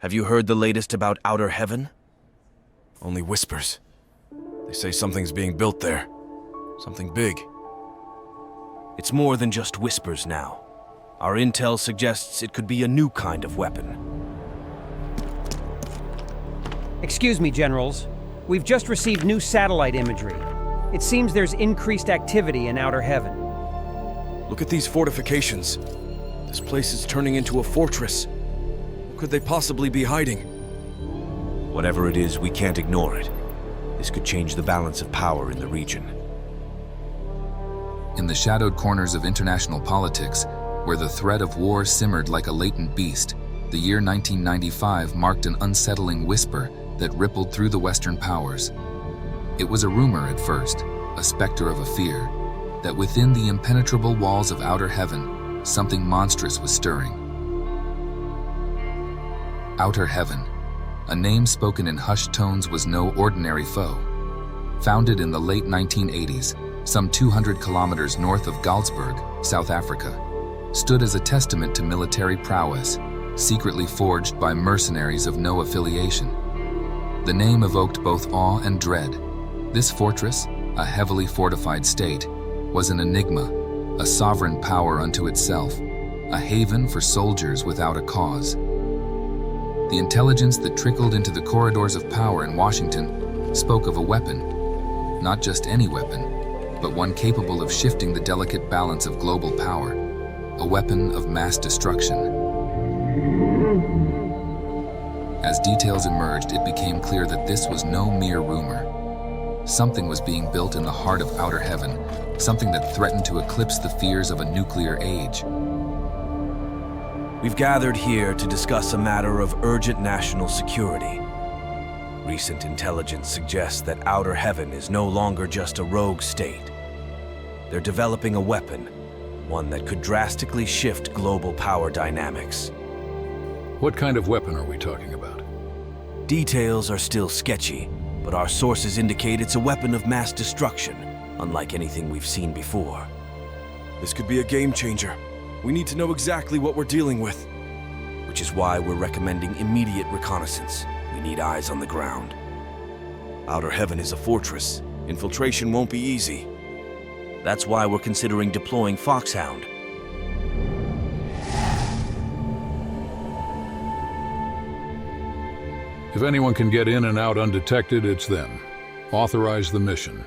Have you heard the latest about Outer Heaven? Only whispers. They say something's being built there. Something big. It's more than just whispers now. Our intel suggests it could be a new kind of weapon. Excuse me, Generals. We've just received new satellite imagery. It seems there's increased activity in Outer Heaven. Look at these fortifications. This place is turning into a fortress. Where could they possibly be hiding? Whatever it is, we can't ignore it. This could change the balance of power in the region. In the shadowed corners of international politics, where the threat of war simmered like a latent beast, the year 1995 marked an unsettling whisper that rippled through the Western powers. It was a rumor at first, a specter of a fear, that within the impenetrable walls of Outer Heaven, something monstrous was stirring. Outer Heaven, a name spoken in hushed tones, was no ordinary foe. Founded in the late 1980s, some 200 kilometers north of Galzburg, South Africa, stood as a testament to military prowess, secretly forged by mercenaries of no affiliation. The name evoked both awe and dread. This fortress, a heavily fortified state, was an enigma, a sovereign power unto itself, a haven for soldiers without a cause. The intelligence that trickled into the corridors of power in Washington spoke of a weapon, not just any weapon, but one capable of shifting the delicate balance of global power, a weapon of mass destruction. As details emerged, it became clear that this was no mere rumor. Something was being built in the heart of Outer Heaven, something that threatened to eclipse the fears of a nuclear age. We've gathered here to discuss a matter of urgent national security. Recent intelligence suggests that Outer Heaven is no longer just a rogue state. They're developing a weapon, one that could drastically shift global power dynamics. What kind of weapon are we talking about? Details are still sketchy, but our sources indicate it's a weapon of mass destruction, unlike anything we've seen before. This could be a game changer. We need to know exactly what we're dealing with. Which is why we're recommending immediate reconnaissance. We need eyes on the ground. Outer Heaven is a fortress. Infiltration won't be easy. That's why we're considering deploying FOXHOUND. If anyone can get in and out undetected, it's them. Authorize the mission.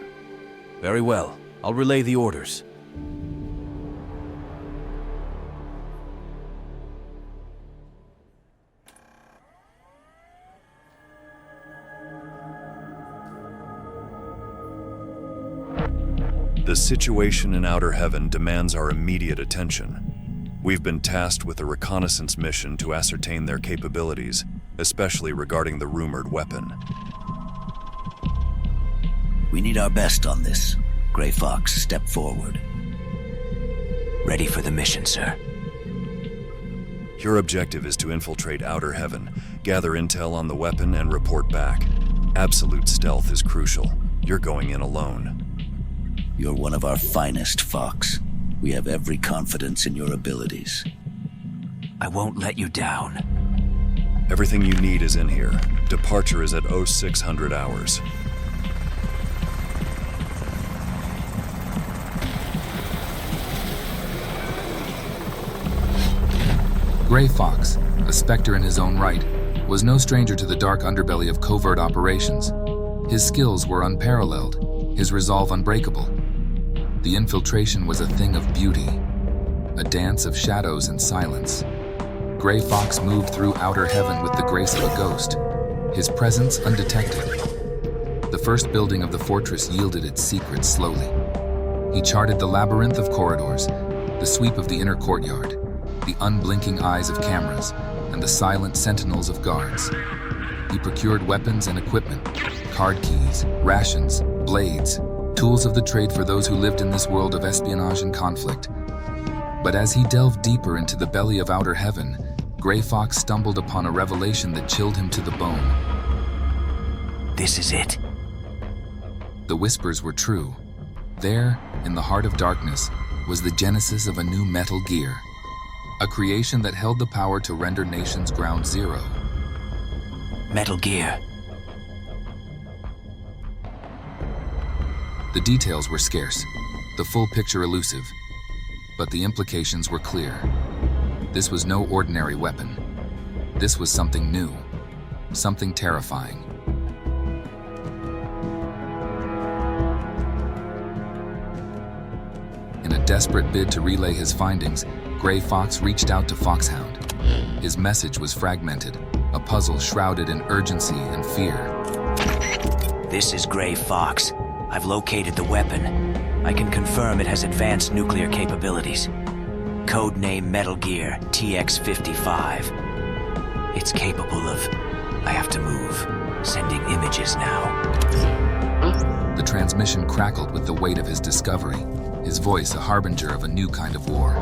Very well. I'll relay the orders. The situation in Outer Heaven demands our immediate attention. We've been tasked with a reconnaissance mission to ascertain their capabilities, especially regarding the rumored weapon. We need our best on this. Gray Fox, step forward. Ready for the mission, sir. Your objective is to infiltrate Outer Heaven, gather intel on the weapon, and report back. Absolute stealth is crucial. You're going in alone. You're one of our finest, Fox. We have every confidence in your abilities. I won't let you down. Everything you need is in here. Departure is at 0600 hours. Gray Fox, a specter in his own right, was no stranger to the dark underbelly of covert operations. His skills were unparalleled, his resolve unbreakable. The infiltration was a thing of beauty, a dance of shadows and silence. Gray Fox moved through Outer Heaven with the grace of a ghost, his presence undetected. The first building of the fortress yielded its secrets slowly. He charted the labyrinth of corridors, the sweep of the inner courtyard, the unblinking eyes of cameras, and the silent sentinels of guards. He procured weapons and equipment, card keys, rations, blades, tools of the trade for those who lived in this world of espionage and conflict. But as he delved deeper into the belly of Outer Heaven, Gray Fox stumbled upon a revelation that chilled him to the bone. This is it. The whispers were true. There, in the heart of darkness, was the genesis of a new metal gear, a creation that held the power to render nations ground zero. Metal Gear. The details were scarce, the full picture elusive, but the implications were clear. This was no ordinary weapon. This was something new, something terrifying. In a desperate bid to relay his findings, Gray Fox reached out to Foxhound. His message was fragmented, a puzzle shrouded in urgency and fear. This is Gray Fox. I've located the weapon. I can confirm it has advanced nuclear capabilities. Codename Metal Gear TX-55. It's capable of... I have to move. Sending images now. The transmission crackled with the weight of his discovery, his voice a harbinger of a new kind of war.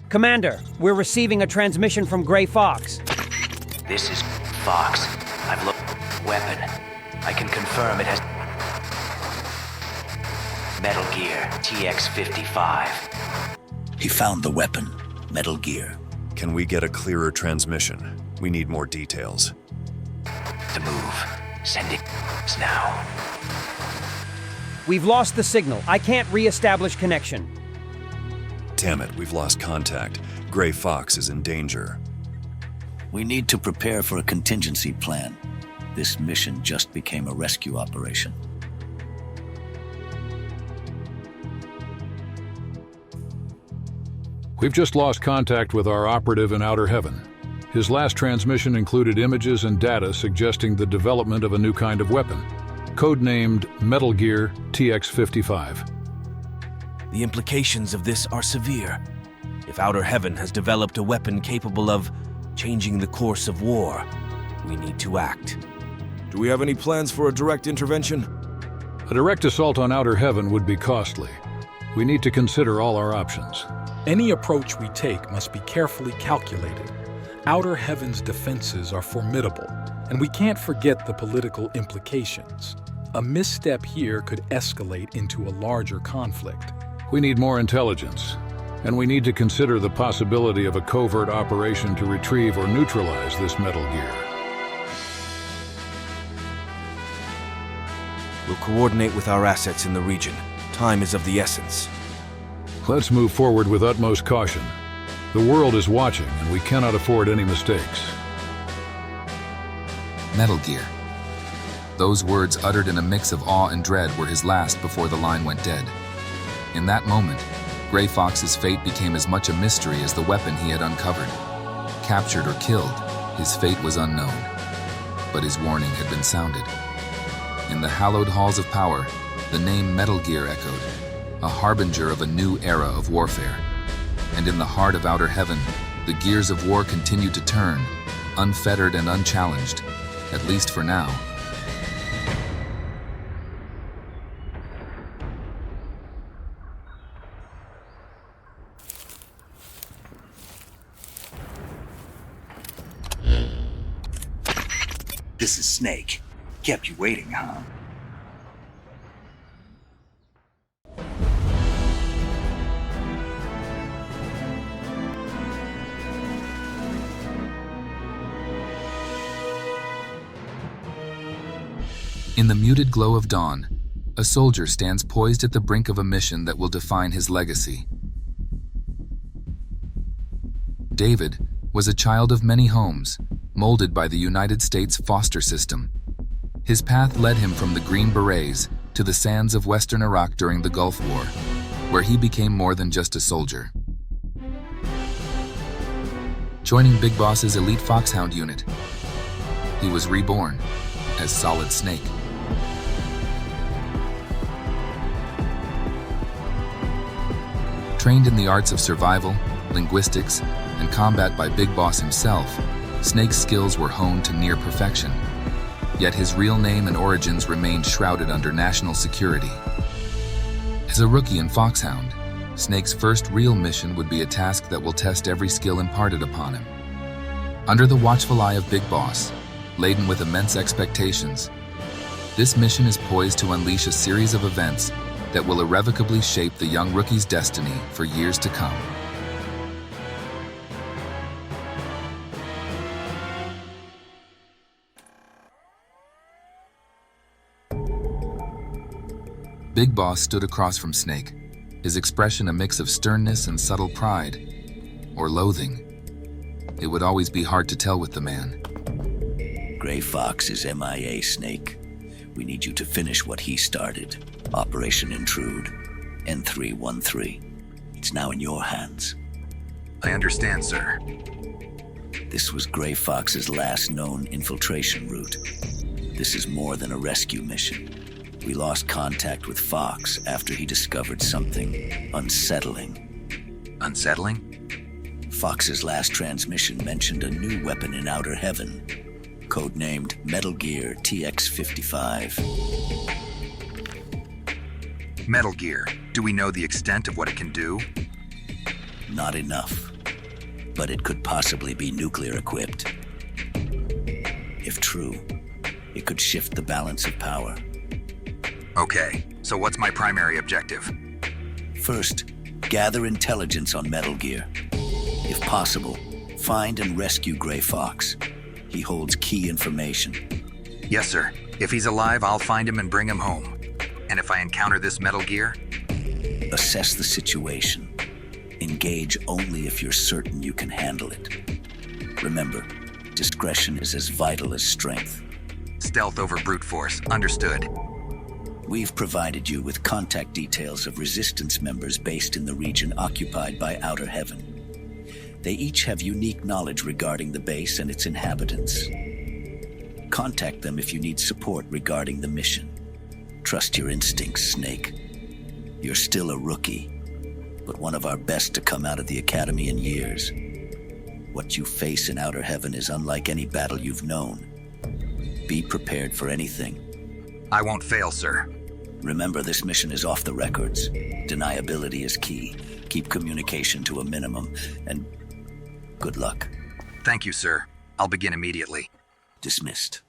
Commander, we're receiving a transmission from Gray Fox. This is Fox. I've looked weapon. I can confirm it has Metal Gear TX-55. He found the weapon, Metal Gear. Can we get a clearer transmission? We need more details. To move. Sending now. We've lost the signal. I can't re-establish connection. Damn it, we've lost contact. Gray Fox is in danger. We need to prepare for a contingency plan. This mission just became a rescue operation. We've just lost contact with our operative in Outer Heaven. His last transmission included images and data suggesting the development of a new kind of weapon, codenamed Metal Gear TX-55. The implications of this are severe. If Outer Heaven has developed a weapon capable of changing the course of war, we need to act. Do we have any plans for a direct intervention? A direct assault on Outer Heaven would be costly. We need to consider all our options. Any approach we take must be carefully calculated. Outer Heaven's defenses are formidable, and we can't forget the political implications. A misstep here could escalate into a larger conflict. We need more intelligence, and we need to consider the possibility of a covert operation to retrieve or neutralize this Metal Gear. We'll coordinate with our assets in the region. Time is of the essence. Let's move forward with utmost caution. The world is watching, and we cannot afford any mistakes. Metal Gear. Those words uttered in a mix of awe and dread were his last before the line went dead. In that moment, Gray Fox's fate became as much a mystery as the weapon he had uncovered. Captured or killed, his fate was unknown. But his warning had been sounded. In the hallowed halls of power, the name Metal Gear echoed, a harbinger of a new era of warfare. And in the heart of Outer Heaven, the gears of war continued to turn, unfettered and unchallenged, at least for now. This is Snake. Kept you waiting, huh? In the muted glow of dawn, a soldier stands poised at the brink of a mission that will define his legacy. David was a child of many homes, molded by the United States foster system. His path led him from the Green Berets to the sands of Western Iraq during the Gulf War, where he became more than just a soldier. Joining Big Boss's elite Foxhound unit, he was reborn as Solid Snake. Trained in the arts of survival, linguistics, and combat by Big Boss himself, Snake's skills were honed to near perfection. Yet his real name and origins remained shrouded under national security. As a rookie in Foxhound, Snake's first real mission would be a task that will test every skill imparted upon him. Under the watchful eye of Big Boss, laden with immense expectations, This mission is poised to unleash a series of events that will irrevocably shape the young rookie's destiny for years to come. Big Boss stood across from Snake, his expression a mix of sternness and subtle pride, or loathing. It would always be hard to tell with the man. Gray Fox is MIA, Snake. We need you to finish what he started. Operation Intrude, N313. It's now in your hands. I understand, sir. This was Gray Fox's last known infiltration route. This is more than a rescue mission. We lost contact with Fox after he discovered something unsettling. Unsettling? Fox's last transmission mentioned a new weapon in Outer Heaven, codenamed Metal Gear TX-55. Metal Gear. Do we know the extent of what it can do? Not enough, but it could possibly be nuclear equipped. If true, it could shift the balance of power. Okay, so what's my primary objective? First, gather intelligence on Metal Gear. If possible, find and rescue Gray Fox. He holds key information. Yes, sir. If he's alive, I'll find him and bring him home. And if I encounter this Metal Gear? Assess the situation. Engage only if you're certain you can handle it. Remember, discretion is as vital as strength. Stealth over brute force. Understood. We've provided you with contact details of Resistance members based in the region occupied by Outer Heaven. They each have unique knowledge regarding the base and its inhabitants. Contact them if you need support regarding the mission. Trust your instincts, Snake. You're still a rookie, but one of our best to come out of the Academy in years. What you face in Outer Heaven is unlike any battle you've known. Be prepared for anything. I won't fail, sir. Remember, this mission is off the records. Deniability is key. Keep communication to a minimum, and good luck. Thank you, sir. I'll begin immediately. Dismissed.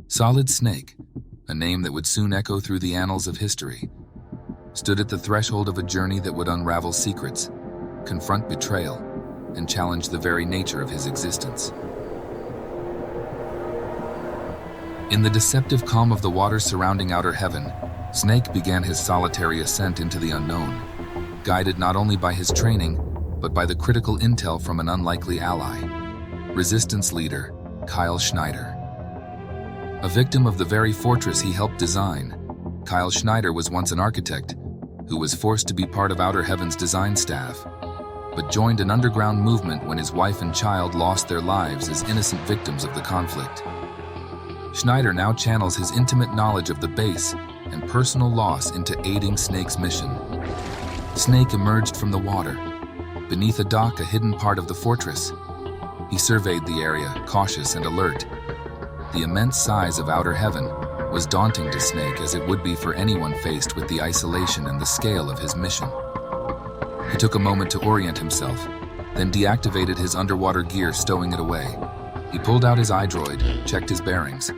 Solid Snake, a name that would soon echo through the annals of history, stood at the threshold of a journey that would unravel secrets, confront betrayal, and challenge the very nature of his existence. In the deceptive calm of the waters surrounding Outer Heaven, Snake began his solitary ascent into the unknown, guided not only by his training, but by the critical intel from an unlikely ally, Resistance leader Kyle Schneider. A victim of the very fortress he helped design, Kyle Schneider was once an architect who was forced to be part of Outer Heaven's design staff, but joined an underground movement when his wife and child lost their lives as innocent victims of the conflict. Schneider now channels his intimate knowledge of the base and personal loss into aiding Snake's mission. Snake emerged from the water, beneath a dock, a hidden part of the fortress. He surveyed the area, cautious and alert. The immense size of Outer Heaven was daunting to Snake, as it would be for anyone faced with the isolation and the scale of his mission. He took a moment to orient himself, then deactivated his underwater gear, stowing it away. He pulled out his iDroid, checked his bearings,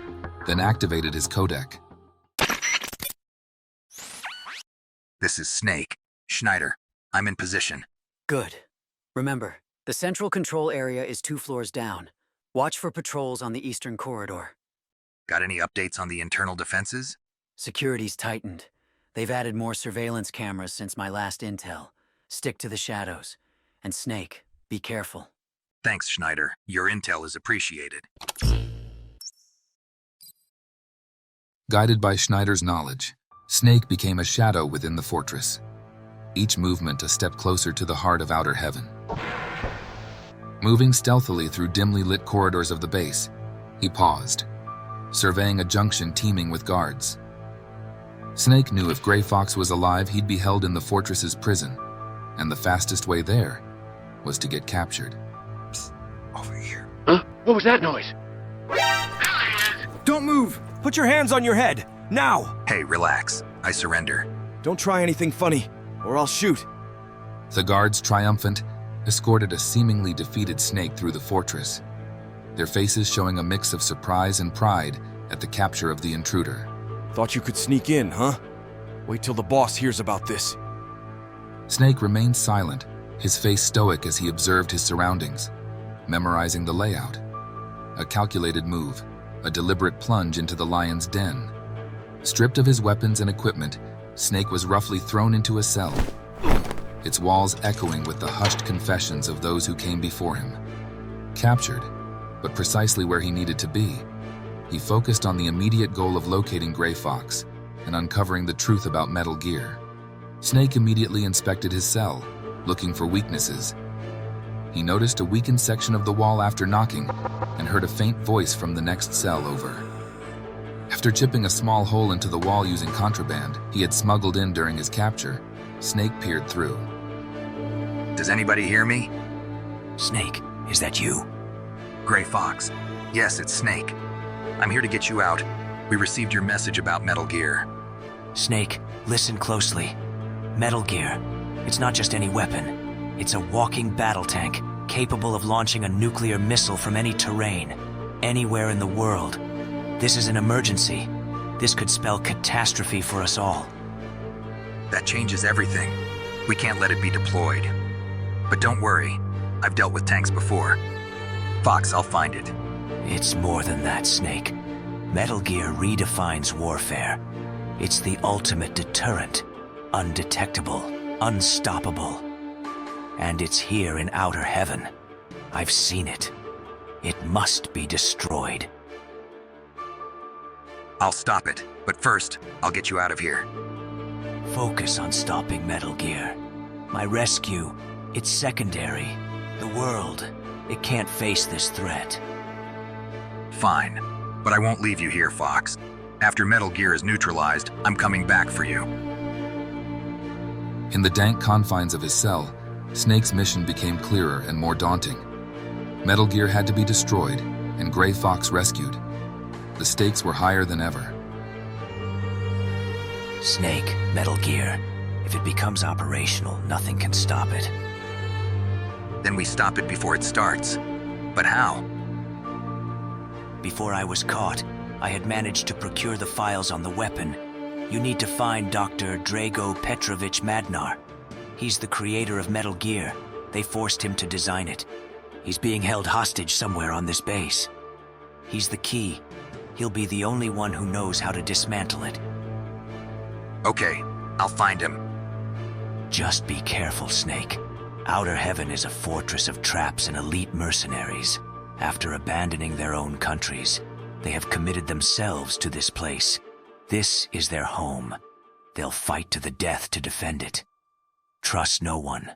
then activated his codec. This is Snake. Schneider, I'm in position. Good. Remember, the central control area is 2 floors down. Watch for patrols on the eastern corridor. Got any updates on the internal defenses? Security's tightened. They've added more surveillance cameras since my last intel. Stick to the shadows. And Snake, be careful. Thanks, Schneider. Your intel is appreciated. Guided by Schneider's knowledge, Snake became a shadow within the fortress, each movement a step closer to the heart of Outer Heaven. Moving stealthily through dimly lit corridors of the base, he paused, surveying a junction teeming with guards. Snake knew if Gray Fox was alive, he'd be held in the fortress's prison, and the fastest way there was to get captured. Over here. Huh? What was that noise? Don't move! Put your hands on your head! Now! Hey, relax. I surrender. Don't try anything funny, or I'll shoot. The guards, triumphant, escorted a seemingly defeated Snake through the fortress. their faces showing a mix of surprise and pride at the capture of the intruder. Thought you could sneak in, huh? Wait till the boss hears about this. Snake remained silent, his face stoic as he observed his surroundings, memorizing the layout. A calculated move, a deliberate plunge into the lion's den. Stripped of his weapons and equipment, Snake was roughly thrown into a cell, its walls echoing with the hushed confessions of those who came before him. Captured, but precisely where he needed to be, he focused on the immediate goal of locating Gray Fox and uncovering the truth about Metal Gear. Snake immediately inspected his cell, looking for weaknesses. He noticed a weakened section of the wall after knocking and heard a faint voice from the next cell over. After chipping a small hole into the wall using contraband he had smuggled in during his capture, Snake peered through. Does anybody hear me? Snake, is that you? Gray Fox. Yes, it's Snake. I'm here to get you out. We received your message about Metal Gear. Snake, listen closely. Metal Gear, it's not just any weapon. It's a walking battle tank, capable of launching a nuclear missile from any terrain, anywhere in the world. This is an emergency. This could spell catastrophe for us all. That changes everything. We can't let it be deployed. But don't worry, I've dealt with tanks before. Fox, I'll find it. It's more than that, Snake. Metal Gear redefines warfare. It's the ultimate deterrent. Undetectable, unstoppable. And it's here in outer heaven. I've seen it. It must be destroyed. I'll stop it, but first, I'll get you out of here. Focus on stopping Metal Gear. My rescue, it's secondary. The world, it can't face this threat. Fine, but I won't leave you here, Fox. After Metal Gear is neutralized, I'm coming back for you. In the dank confines of his cell, Snake's mission became clearer and more daunting. Metal Gear had to be destroyed, and Gray Fox rescued. The stakes were higher than ever. Snake, Metal Gear. If it becomes operational, nothing can stop it. Then we stop it before it starts. But how? Before I was caught, I had managed to procure the files on the weapon. You need to find Dr. Drago Petrovich Madnar. He's the creator of Metal Gear. They forced him to design it. He's being held hostage somewhere on this base. He's the key. He'll be the only one who knows how to dismantle it. Okay, I'll find him. Just be careful, Snake. Outer Heaven is a fortress of traps and elite mercenaries. After abandoning their own countries, they have committed themselves to this place. This is their home. They'll fight to the death to defend it. Trust no one.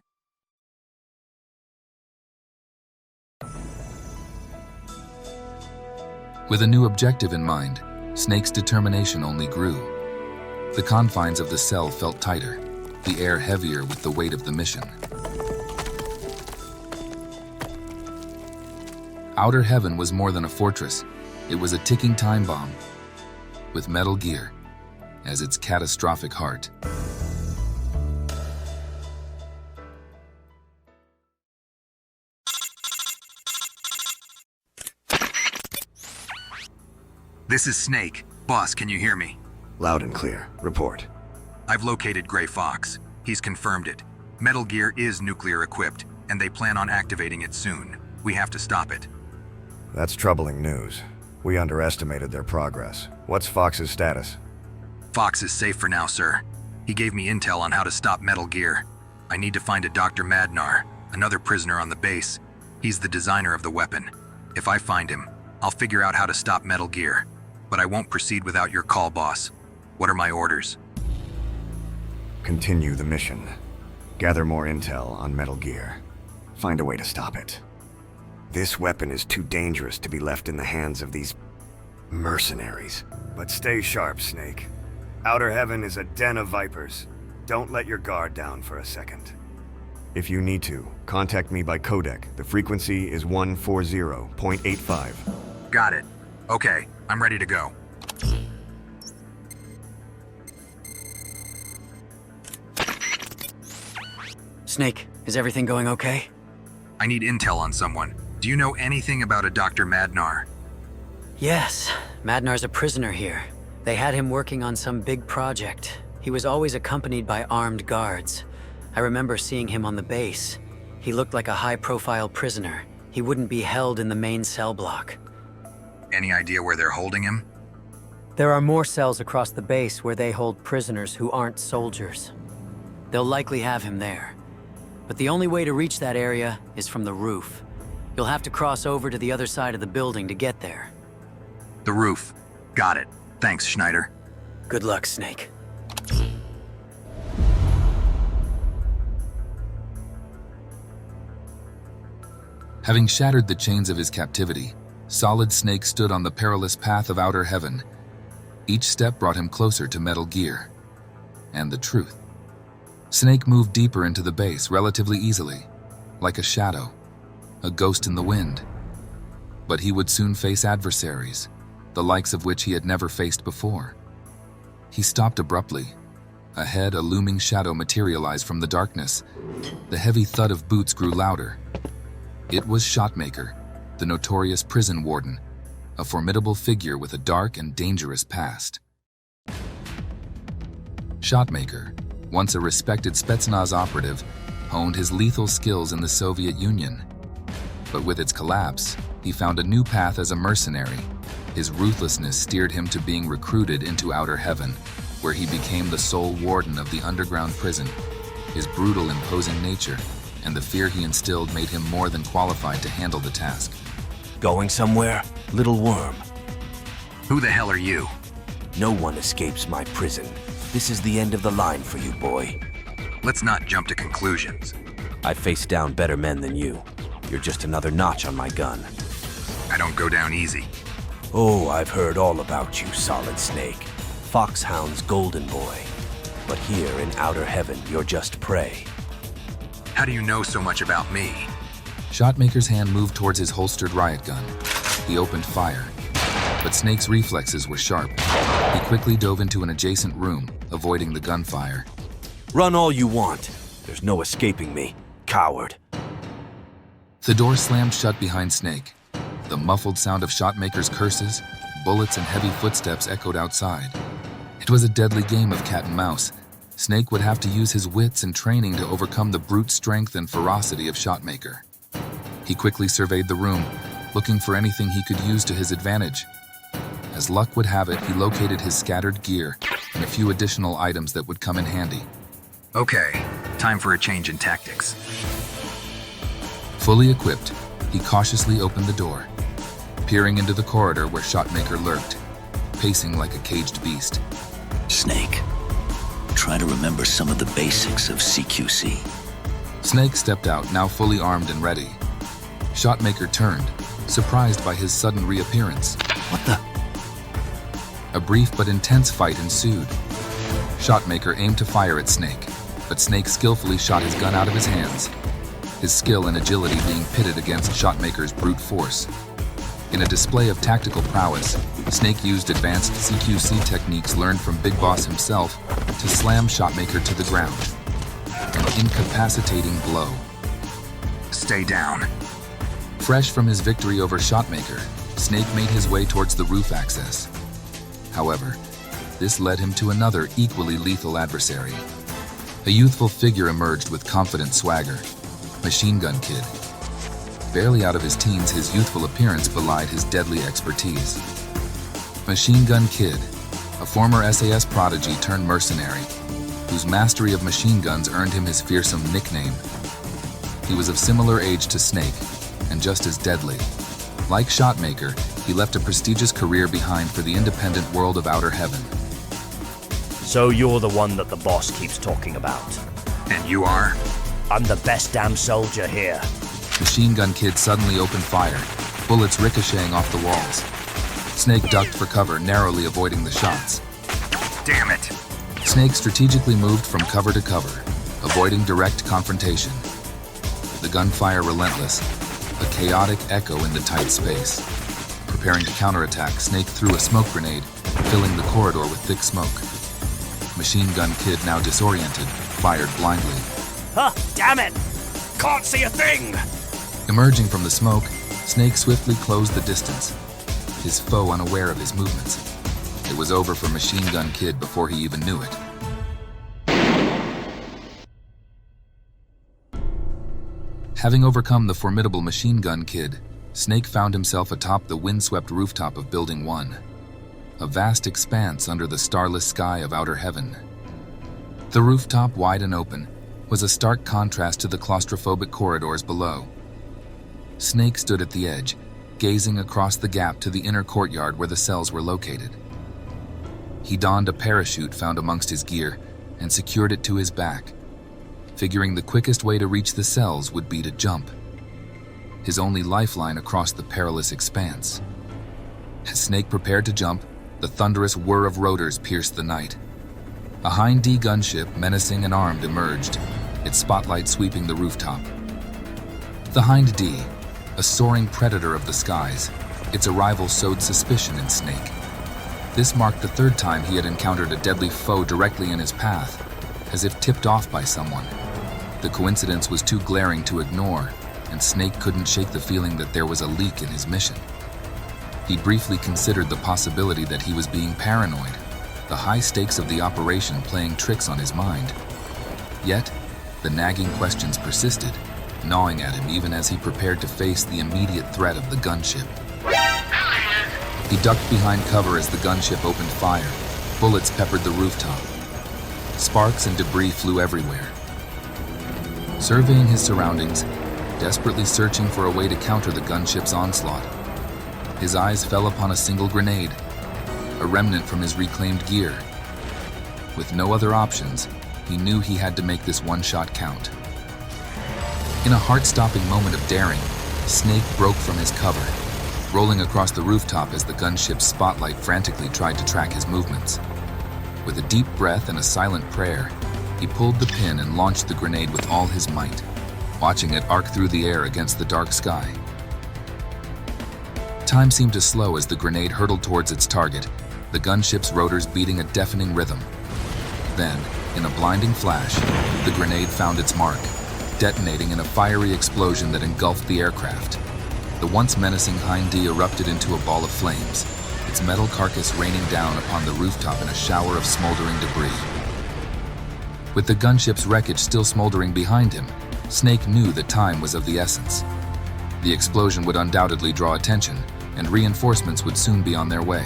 With a new objective in mind, Snake's determination only grew. The confines of the cell felt tighter, the air heavier with the weight of the mission. Outer Heaven was more than a fortress. It was a ticking time bomb, with Metal Gear as its catastrophic heart. This is Snake. Boss, can you hear me? Loud and clear. Report. I've located Gray Fox. He's confirmed it. Metal Gear is nuclear equipped, and they plan on activating it soon. We have to stop it. That's troubling news. We underestimated their progress. What's Fox's status? Fox is safe for now, sir. He gave me intel on how to stop Metal Gear. I need to find a Dr. Madnar, another prisoner on the base. He's the designer of the weapon. If I find him, I'll figure out how to stop Metal Gear. But I won't proceed without your call, boss. What are my orders? Continue the mission. Gather more intel on Metal Gear. Find a way to stop it. This weapon is too dangerous to be left in the hands of these mercenaries. But stay sharp, Snake. Outer Heaven is a den of vipers. Don't let your guard down for a second. If you need to, contact me by codec. The frequency is 140.85. Got it. Okay, I'm ready to go. Snake, is everything going okay? I need intel on someone. Do you know anything about a Dr. Madnar? Yes, Madnar's a prisoner here. They had him working on some big project. He was always accompanied by armed guards. I remember seeing him on the base. He looked like a high-profile prisoner. He wouldn't be held in the main cell block. Any idea where they're holding him? There are more cells across the base where they hold prisoners who aren't soldiers. They'll likely have him there. But the only way to reach that area is from the roof. You'll have to cross over to the other side of the building to get there. The roof. Got it. Thanks, Schneider. Good luck, Snake. Having shattered the chains of his captivity, Solid Snake stood on the perilous path of outer heaven. Each step brought him closer to Metal Gear and the truth. Snake moved deeper into the base relatively easily, like a shadow, a ghost in the wind. But he would soon face adversaries, the likes of which he had never faced before. He stopped abruptly. Ahead, a looming shadow materialized from the darkness. The heavy thud of boots grew louder. It was Shotmaker, the notorious prison warden, a formidable figure with a dark and dangerous past. Shotmaker, once a respected Spetsnaz operative, honed his lethal skills in the Soviet Union. But with its collapse, he found a new path as a mercenary. His ruthlessness steered him to being recruited into outer heaven, where he became the sole warden of the underground prison. His brutal, imposing nature and the fear he instilled made him more than qualified to handle the task. Going somewhere, little worm? Who the hell are you? No one escapes my prison. This is the end of the line for you, boy. Let's not jump to conclusions. I faced down better men than you. You're just another notch on my gun. I don't go down easy. Oh, I've heard all about you, Solid Snake. Foxhound's golden boy. But here in outer heaven, you're just prey. How do you know so much about me? Shotmaker's hand moved towards his holstered riot gun. He opened fire, but Snake's reflexes were sharp. He quickly dove into an adjacent room, avoiding the gunfire. Run all you want. There's no escaping me, coward. The door slammed shut behind Snake. The muffled sound of Shotmaker's curses, bullets, and heavy footsteps echoed outside. It was a deadly game of cat and mouse. Snake would have to use his wits and training to overcome the brute strength and ferocity of Shotmaker. He quickly surveyed the room, looking for anything he could use to his advantage. As luck would have it, he located his scattered gear and a few additional items that would come in handy. Okay, time for a change in tactics. Fully equipped, he cautiously opened the door, peering into the corridor where Shotmaker lurked, pacing like a caged beast. Snake, try to remember some of the basics of CQC. Snake stepped out, now fully armed and ready. Shotmaker turned, surprised by his sudden reappearance. What the? A brief but intense fight ensued. Shotmaker aimed to fire at Snake, but Snake skillfully shot his gun out of his hands, his skill and agility being pitted against Shotmaker's brute force. In a display of tactical prowess, Snake used advanced CQC techniques learned from Big Boss himself to slam Shotmaker to the ground. An incapacitating blow. Stay down. Fresh from his victory over Shotmaker, Snake made his way towards the roof access. However, this led him to another equally lethal adversary. A youthful figure emerged with confident swagger. Machine Gun Kid. Barely out of his teens, his youthful appearance belied his deadly expertise. Machine Gun Kid, a former SAS prodigy turned mercenary, whose mastery of machine guns earned him his fearsome nickname. He was of similar age to Snake, and just as deadly. Like Shotmaker, he left a prestigious career behind for the independent world of outer heaven. So you're the one that the boss keeps talking about? And you are? I'm the best damn soldier here. Machine Gun Kid suddenly opened fire, bullets ricocheting off the walls. Snake ducked for cover, narrowly avoiding the shots. Damn it! Snake strategically moved from cover to cover, avoiding direct confrontation. The gunfire relentless, a chaotic echo in the tight space. Preparing to counterattack, Snake threw a smoke grenade, filling the corridor with thick smoke. Machine Gun Kid, now disoriented, fired blindly. Huh, damn it! Can't see a thing! Emerging from the smoke, Snake swiftly closed the distance, his foe unaware of his movements. It was over for Machine Gun Kid before he even knew it. Having overcome the formidable Machine Gun Kid, Snake found himself atop the windswept rooftop of Building 1, a vast expanse under the starless sky of outer heaven. The rooftop, wide and open, was a stark contrast to the claustrophobic corridors below. Snake stood at the edge, gazing across the gap to the inner courtyard where the cells were located. He donned a parachute found amongst his gear and secured it to his back, figuring the quickest way to reach the cells would be to jump, his only lifeline across the perilous expanse. As Snake prepared to jump, the thunderous whir of rotors pierced the night. A Hind D gunship, menacing and armed, emerged, its spotlight sweeping the rooftop. The Hind D, a soaring predator of the skies, its arrival sowed suspicion in Snake. This marked the third time he had encountered a deadly foe directly in his path, as if tipped off by someone. The coincidence was too glaring to ignore, and Snake couldn't shake the feeling that there was a leak in his mission. He briefly considered the possibility that he was being paranoid, the high stakes of the operation playing tricks on his mind. Yet, the nagging questions persisted, gnawing at him even as he prepared to face the immediate threat of the gunship. He ducked behind cover as the gunship opened fire. Bullets peppered the rooftop. Sparks and debris flew everywhere. Surveying his surroundings, desperately searching for a way to counter the gunship's onslaught, his eyes fell upon a single grenade, a remnant from his reclaimed gear. With no other options, he knew he had to make this one shot count. In a heart-stopping moment of daring, Snake broke from his cover, rolling across the rooftop as the gunship's spotlight frantically tried to track his movements. With a deep breath and a silent prayer, he pulled the pin and launched the grenade with all his might, watching it arc through the air against the dark sky. Time seemed to slow as the grenade hurtled towards its target, the gunship's rotors beating a deafening rhythm. Then, in a blinding flash, the grenade found its mark, detonating in a fiery explosion that engulfed the aircraft. The once menacing Hind D erupted into a ball of flames, its metal carcass raining down upon the rooftop in a shower of smoldering debris. With the gunship's wreckage still smoldering behind him, Snake knew that time was of the essence. The explosion would undoubtedly draw attention, and reinforcements would soon be on their way.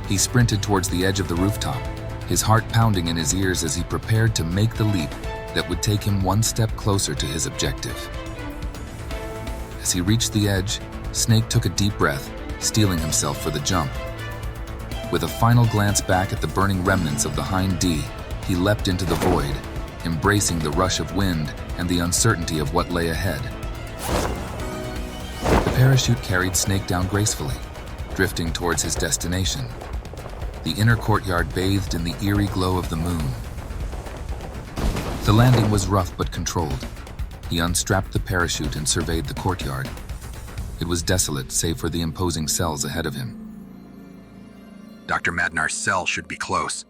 He sprinted towards the edge of the rooftop, his heart pounding in his ears as he prepared to make the leap that would take him one step closer to his objective. As he reached the edge, Snake took a deep breath, steeling himself for the jump. With a final glance back at the burning remnants of the Hind D, he leapt into the void, embracing the rush of wind and the uncertainty of what lay ahead. The parachute carried Snake down gracefully, drifting towards his destination. The inner courtyard bathed in the eerie glow of the moon. The landing was rough but controlled. He unstrapped the parachute and surveyed the courtyard. It was desolate save for the imposing cells ahead of him. Dr. Madnar's cell should be close.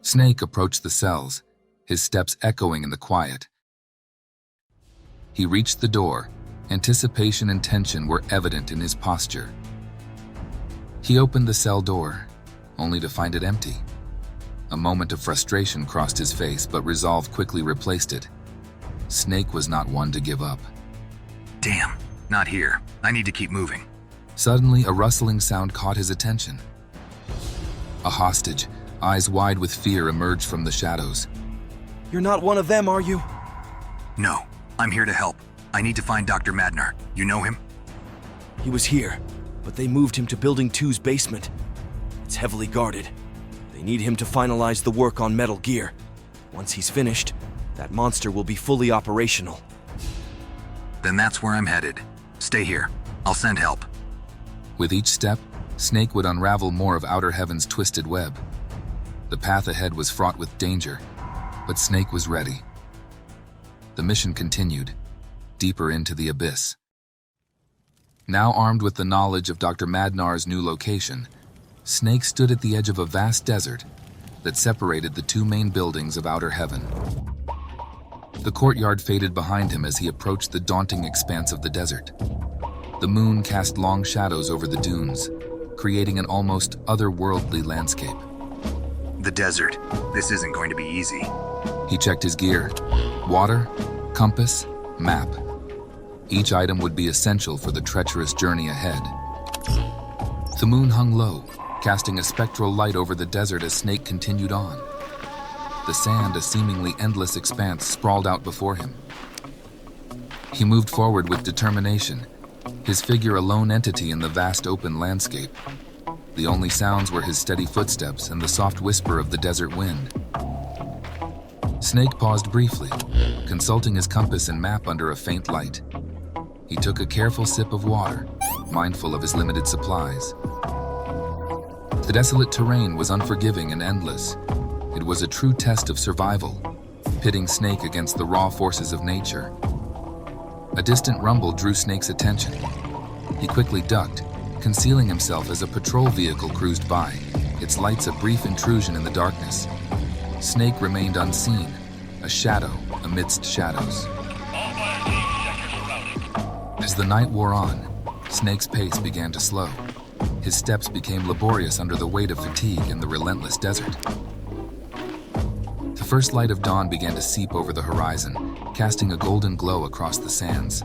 Snake approached the cells, his steps echoing in the quiet. He reached the door. Anticipation and tension were evident in his posture. He opened the cell door, only to find it empty. A moment of frustration crossed his face, but resolve quickly replaced it. Snake was not one to give up. Damn, not here. I need to keep moving. Suddenly, a rustling sound caught his attention. A hostage, eyes wide with fear, emerged from the shadows. You're not one of them, are you? No, I'm here to help. I need to find Dr. Madnar. You know him? He was here, but they moved him to Building 2's basement. It's heavily guarded. They need him to finalize the work on Metal Gear. Once he's finished, that monster will be fully operational. Then that's where I'm headed. Stay here. I'll send help. With each step, Snake would unravel more of Outer Heaven's twisted web. The path ahead was fraught with danger, but Snake was ready. The mission continued, deeper into the abyss. Now armed with the knowledge of Dr. Madnar's new location, Snake stood at the edge of a vast desert that separated the two main buildings of Outer Heaven. The courtyard faded behind him as he approached the daunting expanse of the desert. The moon cast long shadows over the dunes, creating an almost otherworldly landscape. The desert. This isn't going to be easy. He checked his gear. Water, compass, map. Each item would be essential for the treacherous journey ahead. The moon hung low, casting a spectral light over the desert as Snake continued on. The sand, a seemingly endless expanse, sprawled out before him. He moved forward with determination, his figure a lone entity in the vast open landscape. The only sounds were his steady footsteps and the soft whisper of the desert wind. Snake paused briefly, consulting his compass and map under a faint light. He took a careful sip of water, mindful of his limited supplies. The desolate terrain was unforgiving and endless. It was a true test of survival, pitting Snake against the raw forces of nature. A distant rumble drew Snake's attention. He quickly ducked, concealing himself as a patrol vehicle cruised by, its lights a brief intrusion in the darkness. Snake remained unseen, a shadow amidst shadows. As the night wore on, Snake's pace began to slow. His steps became laborious under the weight of fatigue and the relentless desert. The first light of dawn began to seep over the horizon, casting a golden glow across the sands.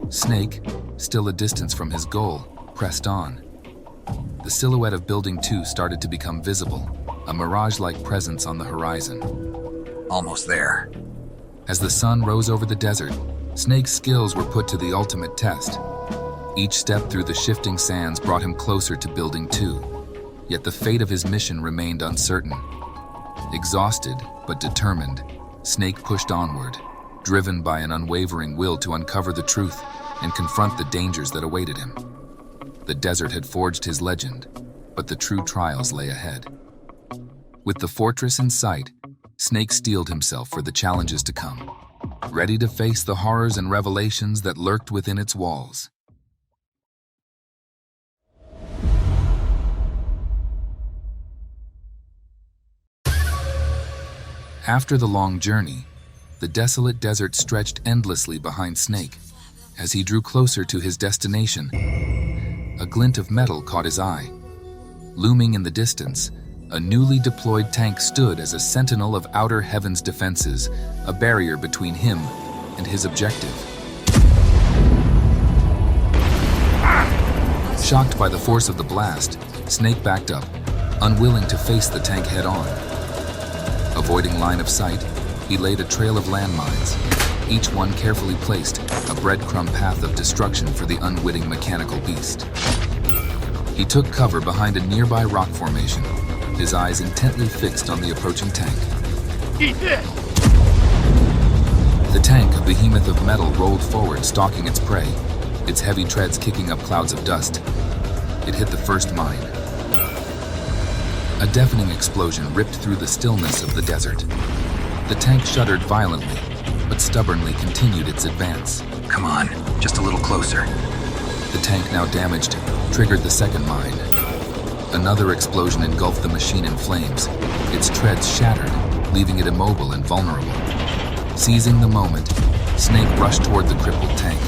Snake, still a distance from his goal, pressed on. The silhouette of Building 2 started to become visible, a mirage-like presence on the horizon. Almost there. As the sun rose over the desert, Snake's skills were put to the ultimate test. Each step through the shifting sands brought him closer to Building 2, yet the fate of his mission remained uncertain. Exhausted but determined, Snake pushed onward, driven by an unwavering will to uncover the truth and confront the dangers that awaited him. The desert had forged his legend, but the true trials lay ahead. With the fortress in sight, Snake steeled himself for the challenges to come, ready to face the horrors and revelations that lurked within its walls. After the long journey, the desolate desert stretched endlessly behind Snake. As he drew closer to his destination, a glint of metal caught his eye. Looming in the distance, a newly deployed tank stood as a sentinel of Outer Heaven's defenses, a barrier between him and his objective. Shocked by the force of the blast, Snake backed up, unwilling to face the tank head-on. Avoiding line of sight, he laid a trail of landmines, each one carefully placed, a breadcrumb path of destruction for the unwitting mechanical beast. He took cover behind a nearby rock formation, his eyes intently fixed on the approaching tank. Eat this! The tank, a behemoth of metal, rolled forward, stalking its prey, its heavy treads kicking up clouds of dust. It hit the first mine. A deafening explosion ripped through the stillness of the desert. The tank shuddered violently, but stubbornly continued its advance. Come on, just a little closer. The tank, now damaged, triggered the second mine. Another explosion engulfed the machine in flames, its treads shattered, leaving it immobile and vulnerable. Seizing the moment, Snake rushed toward the crippled tank.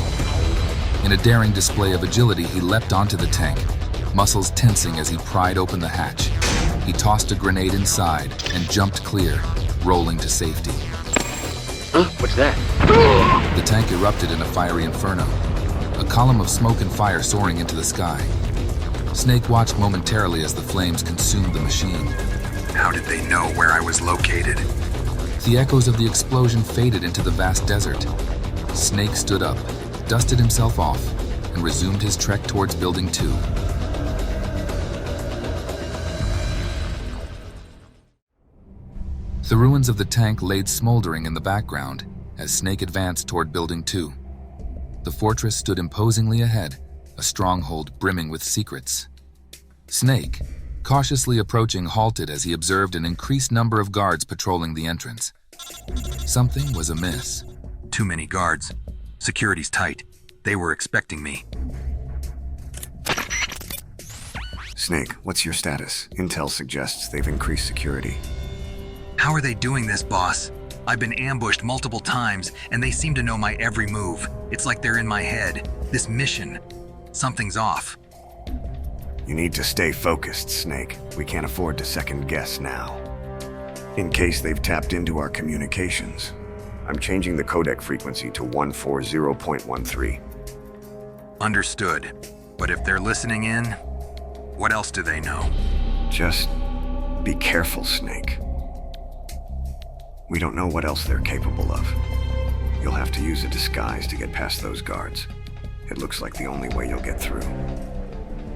In a daring display of agility, he leapt onto the tank, muscles tensing as he pried open the hatch. He tossed a grenade inside and jumped clear, rolling to safety. Huh? What's that? The tank erupted in a fiery inferno, a column of smoke and fire soaring into the sky. Snake watched momentarily as the flames consumed the machine. How did they know where I was located? The echoes of the explosion faded into the vast desert. Snake stood up, dusted himself off, and resumed his trek towards Building 2. The ruins of the tank laid smoldering in the background as Snake advanced toward Building 2. The fortress stood imposingly ahead, a stronghold brimming with secrets. Snake, cautiously approaching, halted as he observed an increased number of guards patrolling the entrance. Something was amiss. Too many guards. Security's tight. They were expecting me. Snake, what's your status? Intel suggests they've increased security. How are they doing this, boss? I've been ambushed multiple times, and they seem to know my every move. It's like they're in my head. This mission, Something's off. You need to stay focused, Snake. We can't afford to second guess now. In case they've tapped into our communications, I'm changing the codec frequency to 140.13. Understood. But if they're listening in, what else do they know? Just be careful, Snake. We don't know what else they're capable of. You'll have to use a disguise to get past those guards. It looks like the only way you'll get through.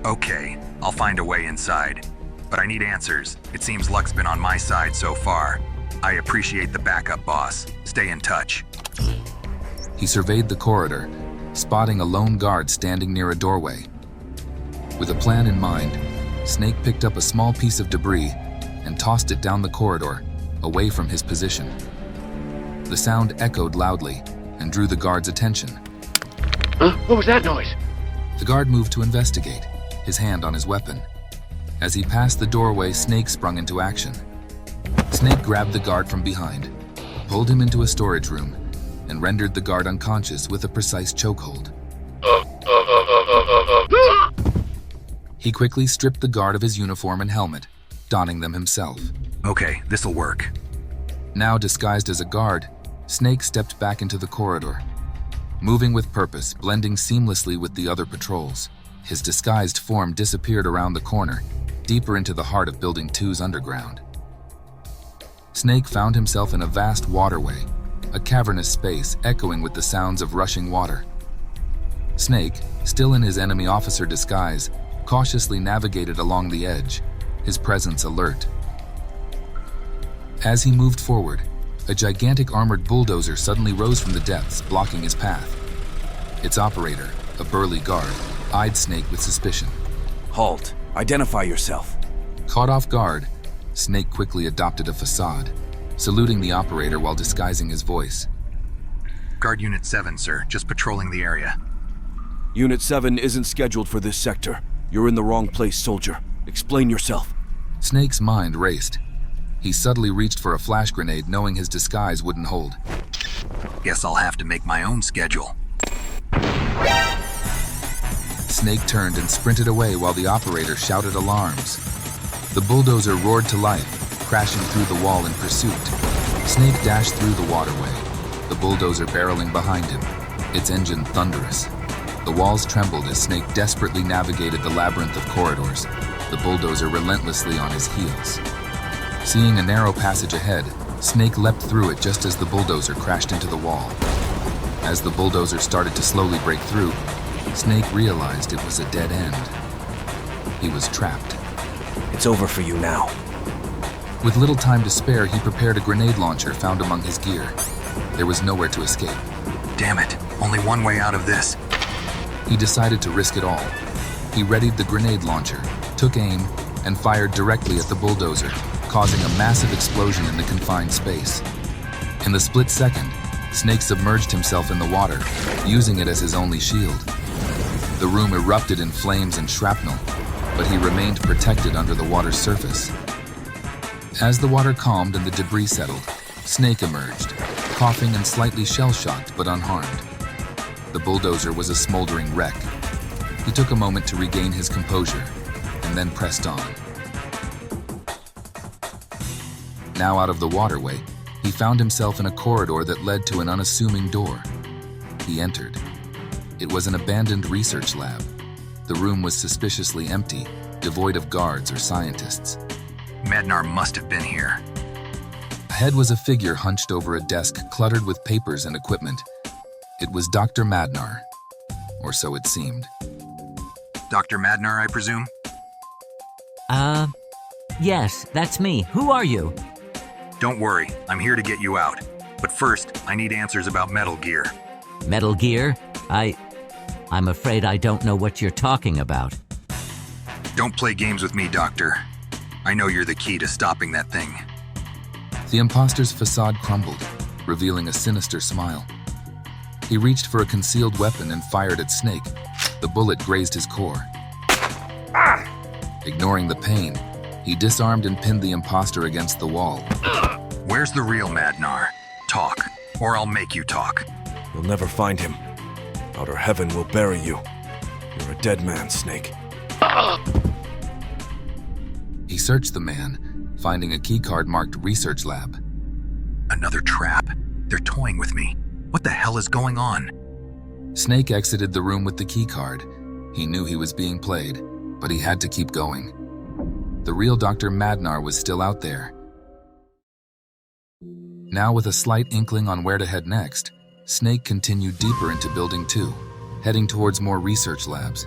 Okay, I'll find a way inside. But I need answers. It seems luck's been on my side so far. I appreciate the backup, boss. Stay in touch. He surveyed the corridor, spotting a lone guard standing near a doorway. With a plan in mind, Snake picked up a small piece of debris and tossed it down the corridor, away from his position. The sound echoed loudly and drew the guard's attention. Huh? What was that noise? The guard moved to investigate, his hand on his weapon. As he passed the doorway, Snake sprung into action. Snake grabbed the guard from behind, pulled him into a storage room, and rendered the guard unconscious with a precise chokehold. He quickly stripped the guard of his uniform and helmet, donning them himself. Okay, this'll work. Now disguised as a guard, Snake stepped back into the corridor, moving with purpose, blending seamlessly with the other patrols. His disguised form disappeared around the corner, deeper into the heart of Building 2's underground. Snake found himself in a vast waterway, a cavernous space echoing with the sounds of rushing water. Snake, still in his enemy officer disguise, cautiously navigated along the edge, his presence alert. As he moved forward, a gigantic armored bulldozer suddenly rose from the depths, blocking his path. Its operator, a burly guard, eyed Snake with suspicion. Halt. Identify yourself. Caught off guard, Snake quickly adopted a facade, saluting the operator while disguising his voice. Guard Unit 7, sir. Just patrolling the area. Unit 7 isn't scheduled for this sector. You're in the wrong place, soldier. Explain yourself. Snake's mind raced. He subtly reached for a flash grenade, knowing his disguise wouldn't hold. Guess I'll have to make my own schedule. Snake turned and sprinted away while the operator shouted alarms. The bulldozer roared to life, crashing through the wall in pursuit. Snake dashed through the waterway, the bulldozer barreling behind him, its engine thunderous. The walls trembled as Snake desperately navigated the labyrinth of corridors, the bulldozer relentlessly on his heels. Seeing a narrow passage ahead, Snake leapt through it just as the bulldozer crashed into the wall. As the bulldozer started to slowly break through, Snake realized it was a dead end. He was trapped. It's over for you now. With little time to spare, he prepared a grenade launcher found among his gear. There was nowhere to escape. Damn it, only one way out of this. He decided to risk it all. He readied the grenade launcher, took aim, and fired directly at the bulldozer, causing a massive explosion in the confined space. In the split second, Snake submerged himself in the water, using it as his only shield. The room erupted in flames and shrapnel, but he remained protected under the water's surface. As the water calmed and the debris settled, Snake emerged, coughing and slightly shell-shocked but unharmed. The bulldozer was a smoldering wreck. He took a moment to regain his composure, and then pressed on. Now out of the waterway, he found himself in a corridor that led to an unassuming door. He entered. It was an abandoned research lab. The room was suspiciously empty, devoid of guards or scientists. Madnar must have been here. Ahead was a figure hunched over a desk cluttered with papers and equipment. It was Dr. Madnar, or so it seemed. Dr. Madnar, I presume? Yes, that's me. Who are you? Don't worry, I'm here to get you out. But first, I need answers about Metal Gear. Metal Gear? I'm afraid I don't know what you're talking about. Don't play games with me, Doctor. I know you're the key to stopping that thing. The imposter's facade crumbled, revealing a sinister smile. He reached for a concealed weapon and fired at Snake. The bullet grazed his core. Ignoring the pain, he disarmed and pinned the imposter against the wall. Where's the real Madnar? Talk, or I'll make you talk. You'll never find him. Outer Heaven will bury you. You're a dead man, Snake. He searched the man, finding a keycard marked Research Lab. Another trap? They're toying with me. What the hell is going on? Snake exited the room with the keycard. He knew he was being played, but he had to keep going. The real Dr. Madnar was still out there. Now with a slight inkling on where to head next, Snake continued deeper into Building 2, heading towards more research labs.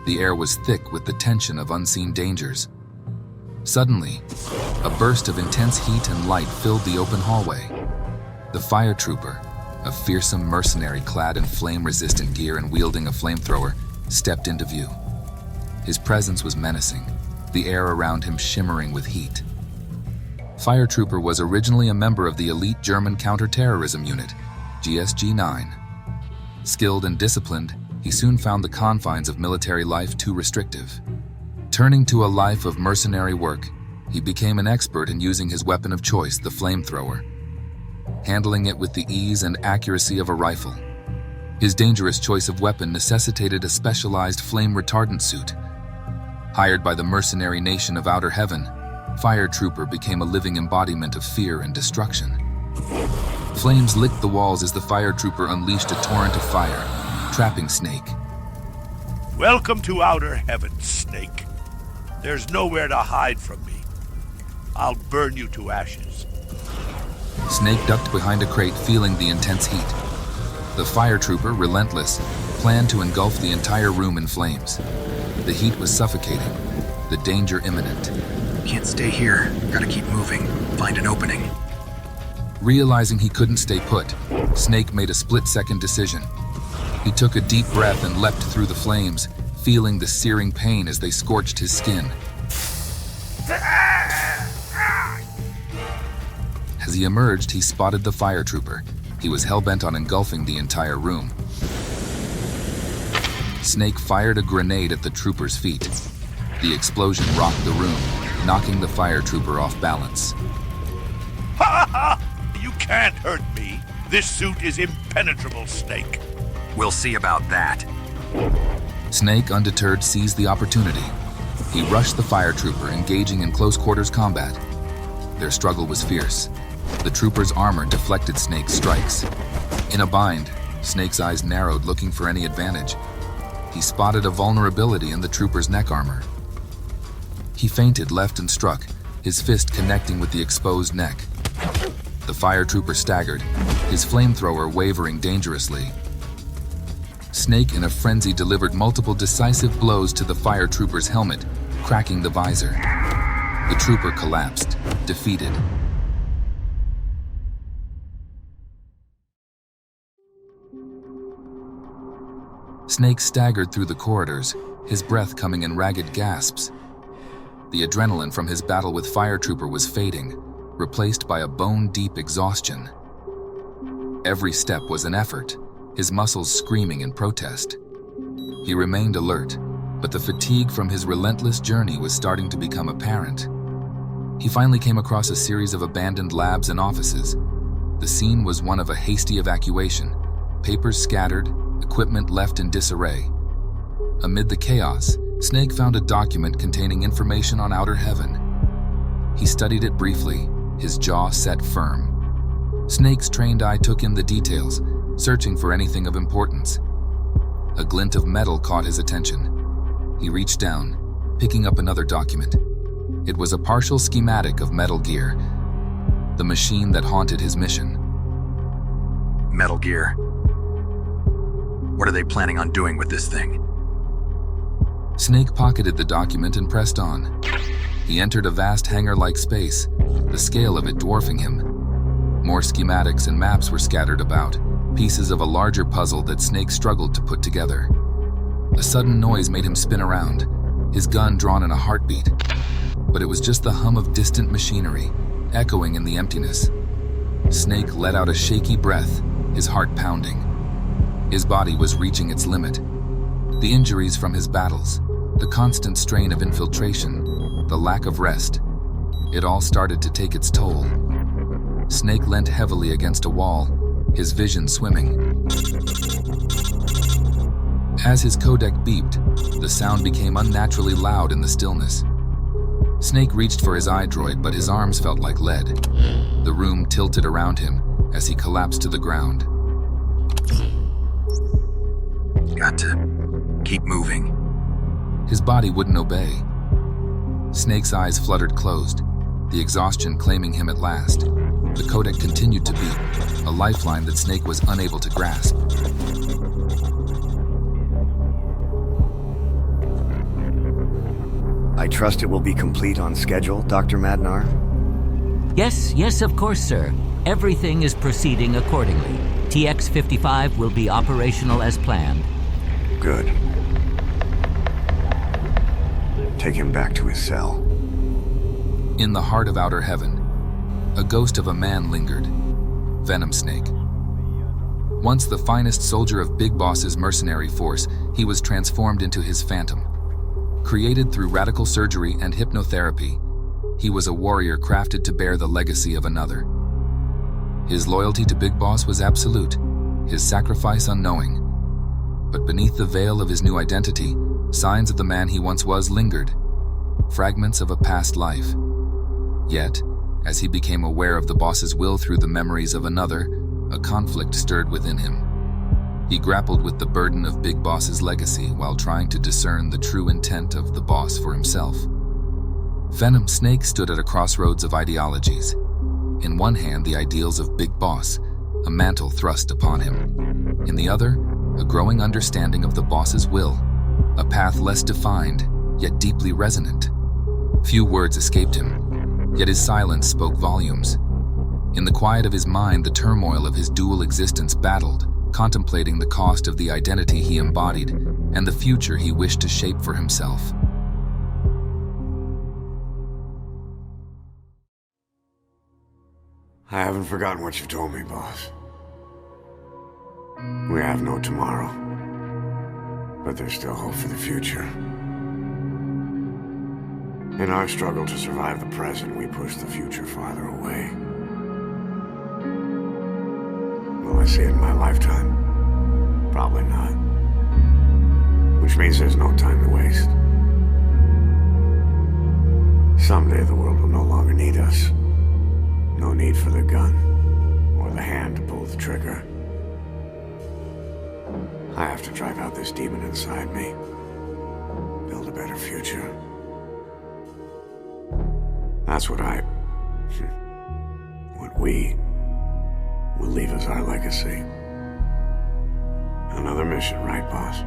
The air was thick with the tension of unseen dangers. Suddenly, a burst of intense heat and light filled the open hallway. The fire trooper, a fearsome mercenary clad in flame-resistant gear and wielding a flamethrower, stepped into view. His presence was menacing, the air around him shimmering with heat. Fire Trooper was originally a member of the elite German counterterrorism unit, GSG-9. Skilled and disciplined, he soon found the confines of military life too restrictive. Turning to a life of mercenary work, he became an expert in using his weapon of choice, the flamethrower, handling it with the ease and accuracy of a rifle. His dangerous choice of weapon necessitated a specialized flame retardant suit. Hired by the mercenary nation of Outer Heaven, Fire Trooper became a living embodiment of fear and destruction. Flames licked the walls as the Fire Trooper unleashed a torrent of fire, trapping Snake. Welcome to Outer Heaven, Snake. There's nowhere to hide from me. I'll burn you to ashes. Snake ducked behind a crate, feeling the intense heat. The Fire Trooper, relentless, planned to engulf the entire room in flames. The heat was suffocating, the danger imminent. Can't stay here. Gotta keep moving. Find an opening. Realizing he couldn't stay put, Snake made a split-second decision. He took a deep breath and leapt through the flames, feeling the searing pain as they scorched his skin. As he emerged, he spotted the Fire Trooper. He was hell-bent on engulfing the entire room. Snake fired a grenade at the trooper's feet. The explosion rocked the room, knocking the Fire Trooper off balance. Ha ha! You can't hurt me. This suit is impenetrable, Snake. We'll see about that. Snake, undeterred, seized the opportunity. He rushed the Fire Trooper, engaging in close-quarters combat. Their struggle was fierce. The trooper's armor deflected Snake's strikes. In a bind, Snake's eyes narrowed, looking for any advantage. He spotted a vulnerability in the trooper's neck armor. He feinted left and struck, his fist connecting with the exposed neck. The Fire Trooper staggered, his flamethrower wavering dangerously. Snake, in a frenzy, delivered multiple decisive blows to the Fire Trooper's helmet, cracking the visor. The trooper collapsed, defeated. Snake staggered through the corridors, his breath coming in ragged gasps. The adrenaline from his battle with Fire Trooper was fading, replaced by a bone-deep exhaustion. Every step was an effort, his muscles screaming in protest. He remained alert, but the fatigue from his relentless journey was starting to become apparent. He finally came across a series of abandoned labs and offices. The scene was one of a hasty evacuation, papers scattered, equipment left in disarray. Amid the chaos, Snake found a document containing information on Outer Heaven. He studied it briefly, his jaw set firm. Snake's trained eye took in the details, searching for anything of importance. A glint of metal caught his attention. He reached down, picking up another document. It was a partial schematic of Metal Gear, the machine that haunted his mission. Metal Gear. What are they planning on doing with this thing? Snake pocketed the document and pressed on. He entered a vast hangar-like space, the scale of it dwarfing him. More schematics and maps were scattered about, pieces of a larger puzzle that Snake struggled to put together. A sudden noise made him spin around, his gun drawn in a heartbeat. But it was just the hum of distant machinery, echoing in the emptiness. Snake let out a shaky breath, his heart pounding. His body was reaching its limit. The injuries from his battles, the constant strain of infiltration, the lack of rest, it all started to take its toll. Snake leant heavily against a wall, his vision swimming. As his codec beeped, the sound became unnaturally loud in the stillness. Snake reached for his iDroid, but his arms felt like lead. The room tilted around him as he collapsed to the ground. Got to keep moving. His body wouldn't obey. Snake's eyes fluttered closed, the exhaustion claiming him at last. The codec continued to beep, a lifeline that Snake was unable to grasp. I trust it will be complete on schedule, Dr. Madnar? Yes, of course, sir. Everything is proceeding accordingly. TX-55 will be operational as planned. Good. Take him back to his cell. In the heart of Outer Heaven, a ghost of a man lingered, Venom Snake. Once the finest soldier of Big Boss's mercenary force, he was transformed into his phantom. Created through radical surgery and hypnotherapy, he was a warrior crafted to bear the legacy of another. His loyalty to Big Boss was absolute, his sacrifice unknowing. But beneath the veil of his new identity, signs of the man he once was lingered, fragments of a past life. Yet, as he became aware of the boss's will through the memories of another, a conflict stirred within him. He grappled with the burden of Big Boss's legacy while trying to discern the true intent of the boss for himself. Venom Snake stood at a crossroads of ideologies. In one hand, the ideals of Big Boss, a mantle thrust upon him. In the other, a growing understanding of the boss's will, a path less defined, yet deeply resonant. Few words escaped him, yet his silence spoke volumes. In the quiet of his mind, the turmoil of his dual existence battled, contemplating the cost of the identity he embodied and the future he wished to shape for himself. I haven't forgotten what you've told me, boss. We have no tomorrow, but there's still hope for the future. In our struggle to survive the present, we push the future farther away. Will I see it in my lifetime? Probably not. Which means there's no time to waste. Someday the world will no longer need us. No need for the gun, or the hand to pull the trigger. I have to drive out this demon inside me. Build a better future. That's what we will leave as our legacy. Another mission, right, boss?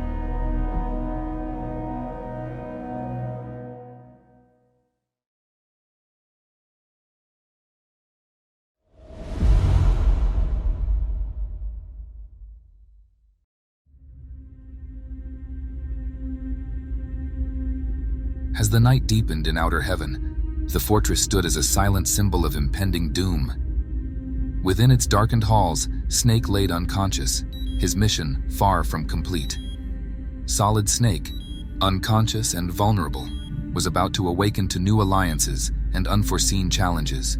As the night deepened in Outer Heaven, the fortress stood as a silent symbol of impending doom. Within its darkened halls, Snake laid unconscious, his mission far from complete. Solid Snake, unconscious and vulnerable, was about to awaken to new alliances and unforeseen challenges.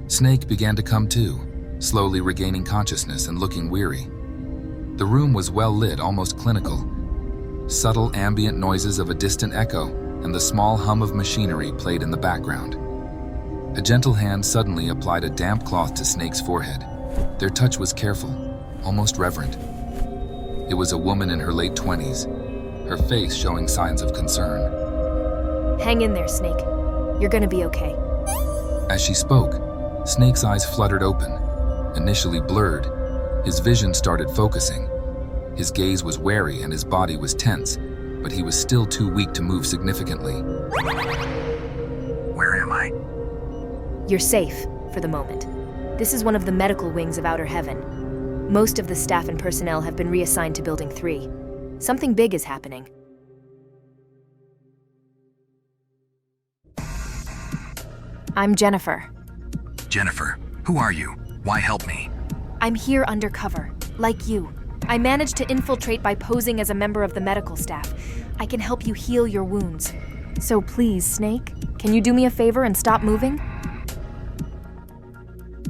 Snake began to come to, slowly regaining consciousness and looking weary. The room was well lit, almost clinical. Subtle ambient noises of a distant echo and the small hum of machinery played in the background. A gentle hand suddenly applied a damp cloth to Snake's forehead. Their touch was careful, almost reverent. It was a woman in her late 20s, her face showing signs of concern. Hang in there, Snake. You're gonna be okay. As she spoke, Snake's eyes fluttered open. Initially blurred, his vision started focusing. His gaze was wary and his body was tense, but he was still too weak to move significantly. Where am I? You're safe, for the moment. This is one of the medical wings of Outer Heaven. Most of the staff and personnel have been reassigned to Building 3. Something big is happening. I'm Jennifer. Jennifer, who are you? Why help me? I'm here undercover, like you. I managed to infiltrate by posing as a member of the medical staff. I can help you heal your wounds. So please, Snake, can you do me a favor and stop moving?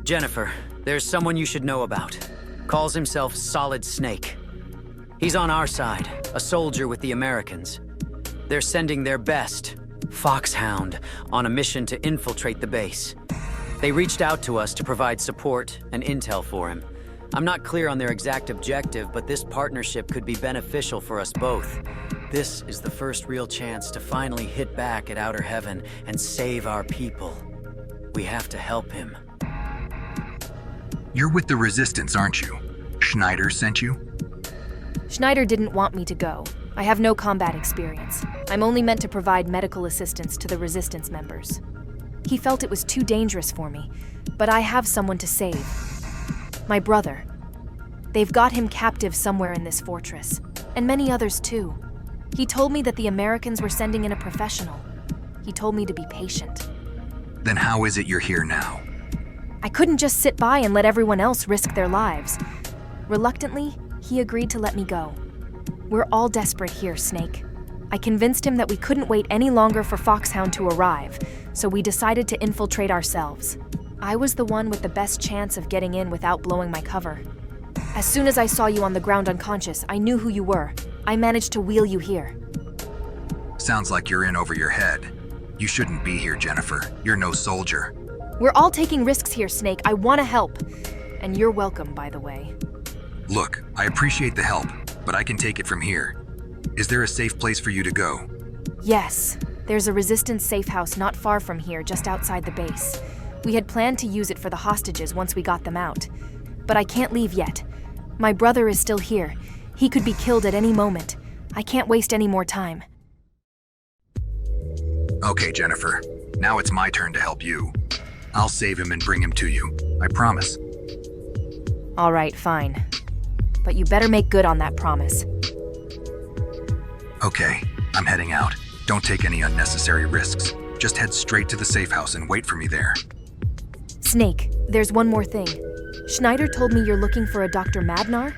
Jennifer, there's someone you should know about. Calls himself Solid Snake. He's on our side, a soldier with the Americans. They're sending their best, FOXHOUND, on a mission to infiltrate the base. They reached out to us to provide support and intel for him. I'm not clear on their exact objective, but this partnership could be beneficial for us both. This is the first real chance to finally hit back at Outer Heaven and save our people. We have to help him. You're with the Resistance, aren't you? Schneider sent you? Schneider didn't want me to go. I have no combat experience. I'm only meant to provide medical assistance to the Resistance members. He felt it was too dangerous for me, but I have someone to save. My brother. They've got him captive somewhere in this fortress, and many others too. He told me that the Americans were sending in a professional. He told me to be patient. Then how is it you're here now? I couldn't just sit by and let everyone else risk their lives. Reluctantly, he agreed to let me go. We're all desperate here, Snake. I convinced him that we couldn't wait any longer for FOXHOUND to arrive, so we decided to infiltrate ourselves. I was the one with the best chance of getting in without blowing my cover. As soon as I saw you on the ground unconscious, I knew who you were. I managed to wheel you here. Sounds like you're in over your head. You shouldn't be here, Jennifer. You're no soldier. We're all taking risks here, Snake. I want to help. And you're welcome, by the way. Look, I appreciate the help, but I can take it from here. Is there a safe place for you to go? Yes. There's a Resistance safe house not far from here, just outside the base. We had planned to use it for the hostages once we got them out. But I can't leave yet. My brother is still here. He could be killed at any moment. I can't waste any more time. Okay, Jennifer. Now it's my turn to help you. I'll save him and bring him to you. I promise. All right, fine. But you better make good on that promise. Okay, I'm heading out. Don't take any unnecessary risks. Just head straight to the safe house and wait for me there. Snake, there's one more thing. Schneider told me you're looking for a Dr. Madnar?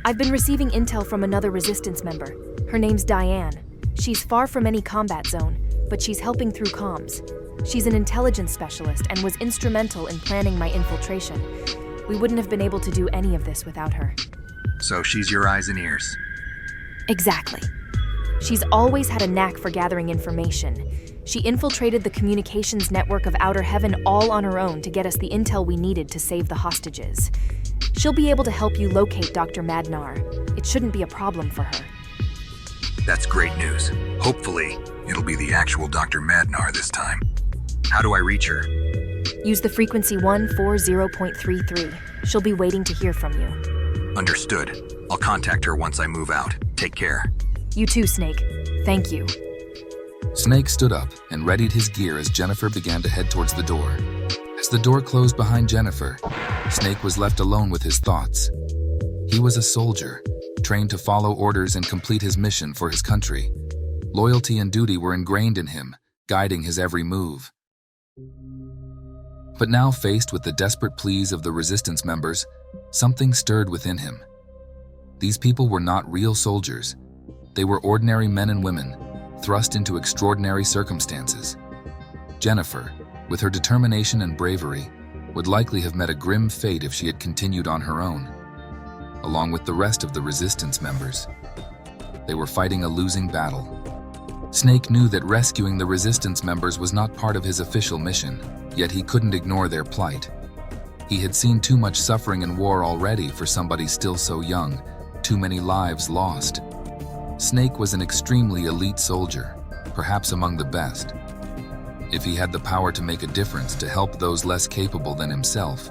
I've been receiving intel from another Resistance member. Her name's Diane. She's far from any combat zone, but she's helping through comms. She's an intelligence specialist and was instrumental in planning my infiltration. We wouldn't have been able to do any of this without her. So she's your eyes and ears. Exactly. She's always had a knack for gathering information. She infiltrated the communications network of Outer Heaven all on her own to get us the intel we needed to save the hostages. She'll be able to help you locate Dr. Madnar. It shouldn't be a problem for her. That's great news. Hopefully, it'll be the actual Dr. Madnar this time. How do I reach her? Use the frequency 140.33. She'll be waiting to hear from you. Understood. I'll contact her once I move out. Take care. You too, Snake. Thank you. Snake stood up and readied his gear as Jennifer began to head towards the door. As the door closed behind Jennifer, Snake was left alone with his thoughts. He was a soldier, trained to follow orders and complete his mission for his country. Loyalty and duty were ingrained in him, guiding his every move. But now, faced with the desperate pleas of the Resistance members, something stirred within him. These people were not real soldiers. They were ordinary men and women, thrust into extraordinary circumstances. Jennifer, with her determination and bravery, would likely have met a grim fate if she had continued on her own, along with the rest of the Resistance members. They were fighting a losing battle. Snake knew that rescuing the Resistance members was not part of his official mission, yet he couldn't ignore their plight. He had seen too much suffering and war already for somebody still so young, too many lives lost. Snake was an extremely elite soldier, perhaps among the best. If he had the power to make a difference to help those less capable than himself,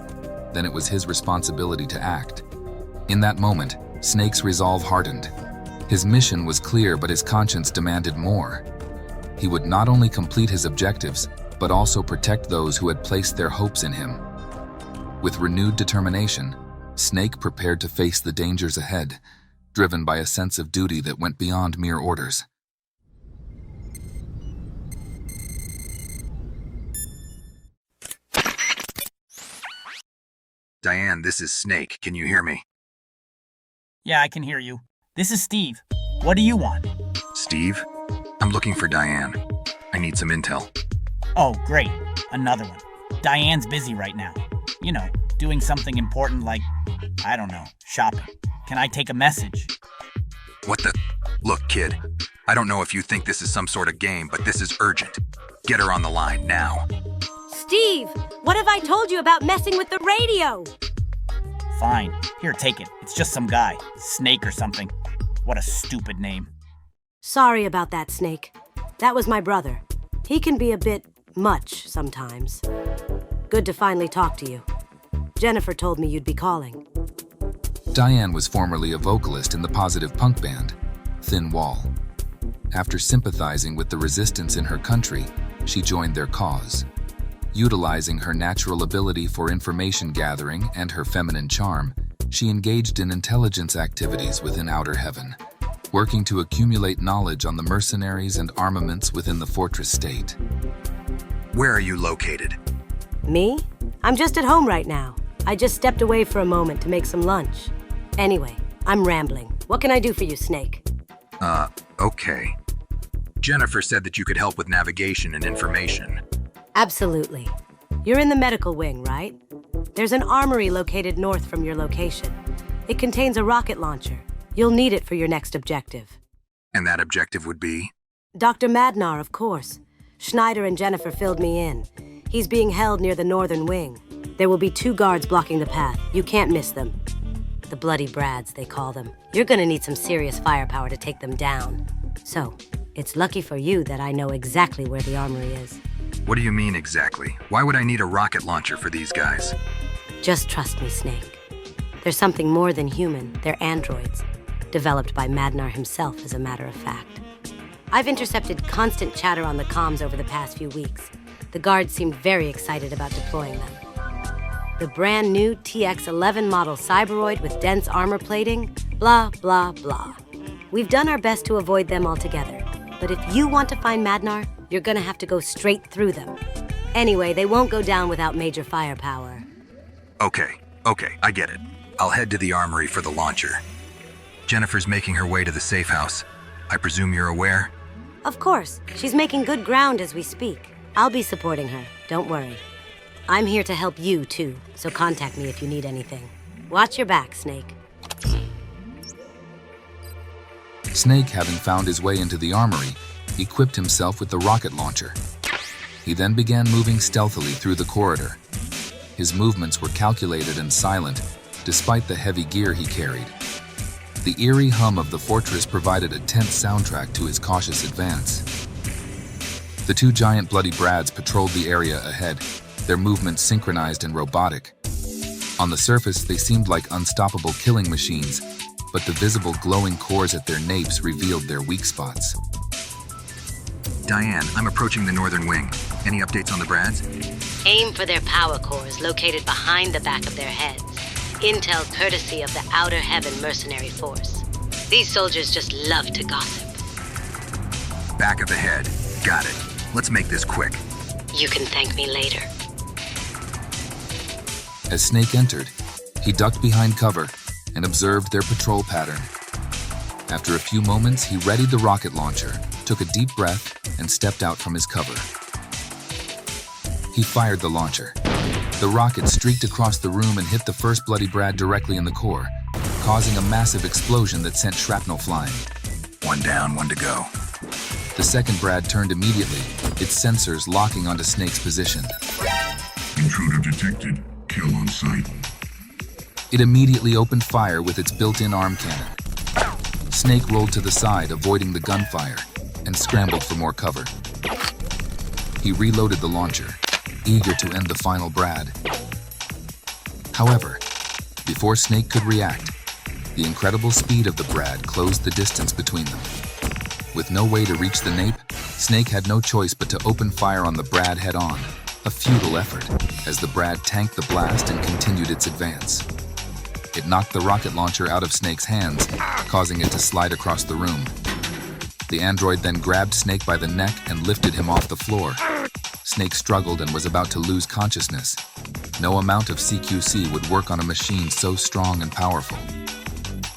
then it was his responsibility to act. In that moment, Snake's resolve hardened. His mission was clear, but his conscience demanded more. He would not only complete his objectives, but also protect those who had placed their hopes in him. With renewed determination, Snake prepared to face the dangers ahead, driven by a sense of duty that went beyond mere orders. Diane, this is Snake. Can you hear me? Yeah, I can hear you. This is Steve. What do you want? Steve? I'm looking for Diane. I need some intel. Oh, great. Another one. Diane's busy right now. You know, doing something important like, I don't know, shopping. Can I take a message? What the? Look, kid. I don't know if you think this is some sort of game, but this is urgent. Get her on the line now. Steve, what have I told you about messing with the radio? Fine. Here, take it. It's just some guy. Snake or something. What a stupid name. Sorry about that, Snake. That was my brother. He can be a bit much sometimes. Good to finally talk to you. Jennifer told me you'd be calling. Diane was formerly a vocalist in the positive punk band, Thin Wall. After sympathizing with the resistance in her country, she joined their cause. Utilizing her natural ability for information gathering and her feminine charm, she engaged in intelligence activities within Outer Heaven, working to accumulate knowledge on the mercenaries and armaments within the fortress state. Where are you located? Me? I'm just at home right now. I just stepped away for a moment to make some lunch. Anyway, I'm rambling. What can I do for you, Snake? Okay. Jennifer said that you could help with navigation and information. Absolutely. You're in the medical wing, right? There's an armory located north from your location. It contains a rocket launcher. You'll need it for your next objective. And that objective would be? Dr. Madnar, of course. Schneider and Jennifer filled me in. He's being held near the northern wing. There will be 2 guards blocking the path. You can't miss them. The Bloody Brads, they call them. You're gonna need some serious firepower to take them down. So, it's lucky for you that I know exactly where the armory is. What do you mean exactly? Why would I need a rocket launcher for these guys? Just trust me, Snake. They're something more than human. They're androids. Developed by Madnar himself, as a matter of fact. I've intercepted constant chatter on the comms over the past few weeks. The guards seemed very excited about deploying them. The brand new TX-11 model cyberoid with dense armor plating, blah, blah, blah. We've done our best to avoid them altogether. But if you want to find Madnar, you're gonna have to go straight through them. Anyway, they won't go down without major firepower. Okay, I get it. I'll head to the armory for the launcher. Jennifer's making her way to the safe house. I presume you're aware? Of course. She's making good ground as we speak. I'll be supporting her, don't worry. I'm here to help you, too, so contact me if you need anything. Watch your back, Snake. Snake, having found his way into the armory, equipped himself with the rocket launcher. He then began moving stealthily through the corridor. His movements were calculated and silent, despite the heavy gear he carried. The eerie hum of the fortress provided a tense soundtrack to his cautious advance. The 2 giant Bloody Brads patrolled the area ahead, their movements synchronized and robotic. On the surface, they seemed like unstoppable killing machines, but the visible glowing cores at their napes revealed their weak spots. Diane, I'm approaching the northern wing. Any updates on the Brads? Aim for their power cores located behind the back of their heads. Intel courtesy of the Outer Heaven Mercenary Force. These soldiers just love to gossip. Back of the head. Got it. Let's make this quick. You can thank me later. As Snake entered, he ducked behind cover and observed their patrol pattern. After a few moments, he readied the rocket launcher, took a deep breath, and stepped out from his cover. He fired the launcher. The rocket streaked across the room and hit the first Bloody Brad directly in the core, causing a massive explosion that sent shrapnel flying. 1 down, 1 to go. The second Brad turned immediately, its sensors locking onto Snake's position. Intruder detected. Kill on sight. It immediately opened fire with its built-in arm cannon. Snake rolled to the side, avoiding the gunfire, and scrambled for more cover. He reloaded the launcher, eager to end the final Brad. However, before Snake could react, the incredible speed of the Brad closed the distance between them. With no way to reach the nape, Snake had no choice but to open fire on the Brad head-on, a futile effort, as the Brad tanked the blast and continued its advance. It knocked the rocket launcher out of Snake's hands, causing it to slide across the room. The android then grabbed Snake by the neck and lifted him off the floor. Snake struggled and was about to lose consciousness. No amount of CQC would work on a machine so strong and powerful.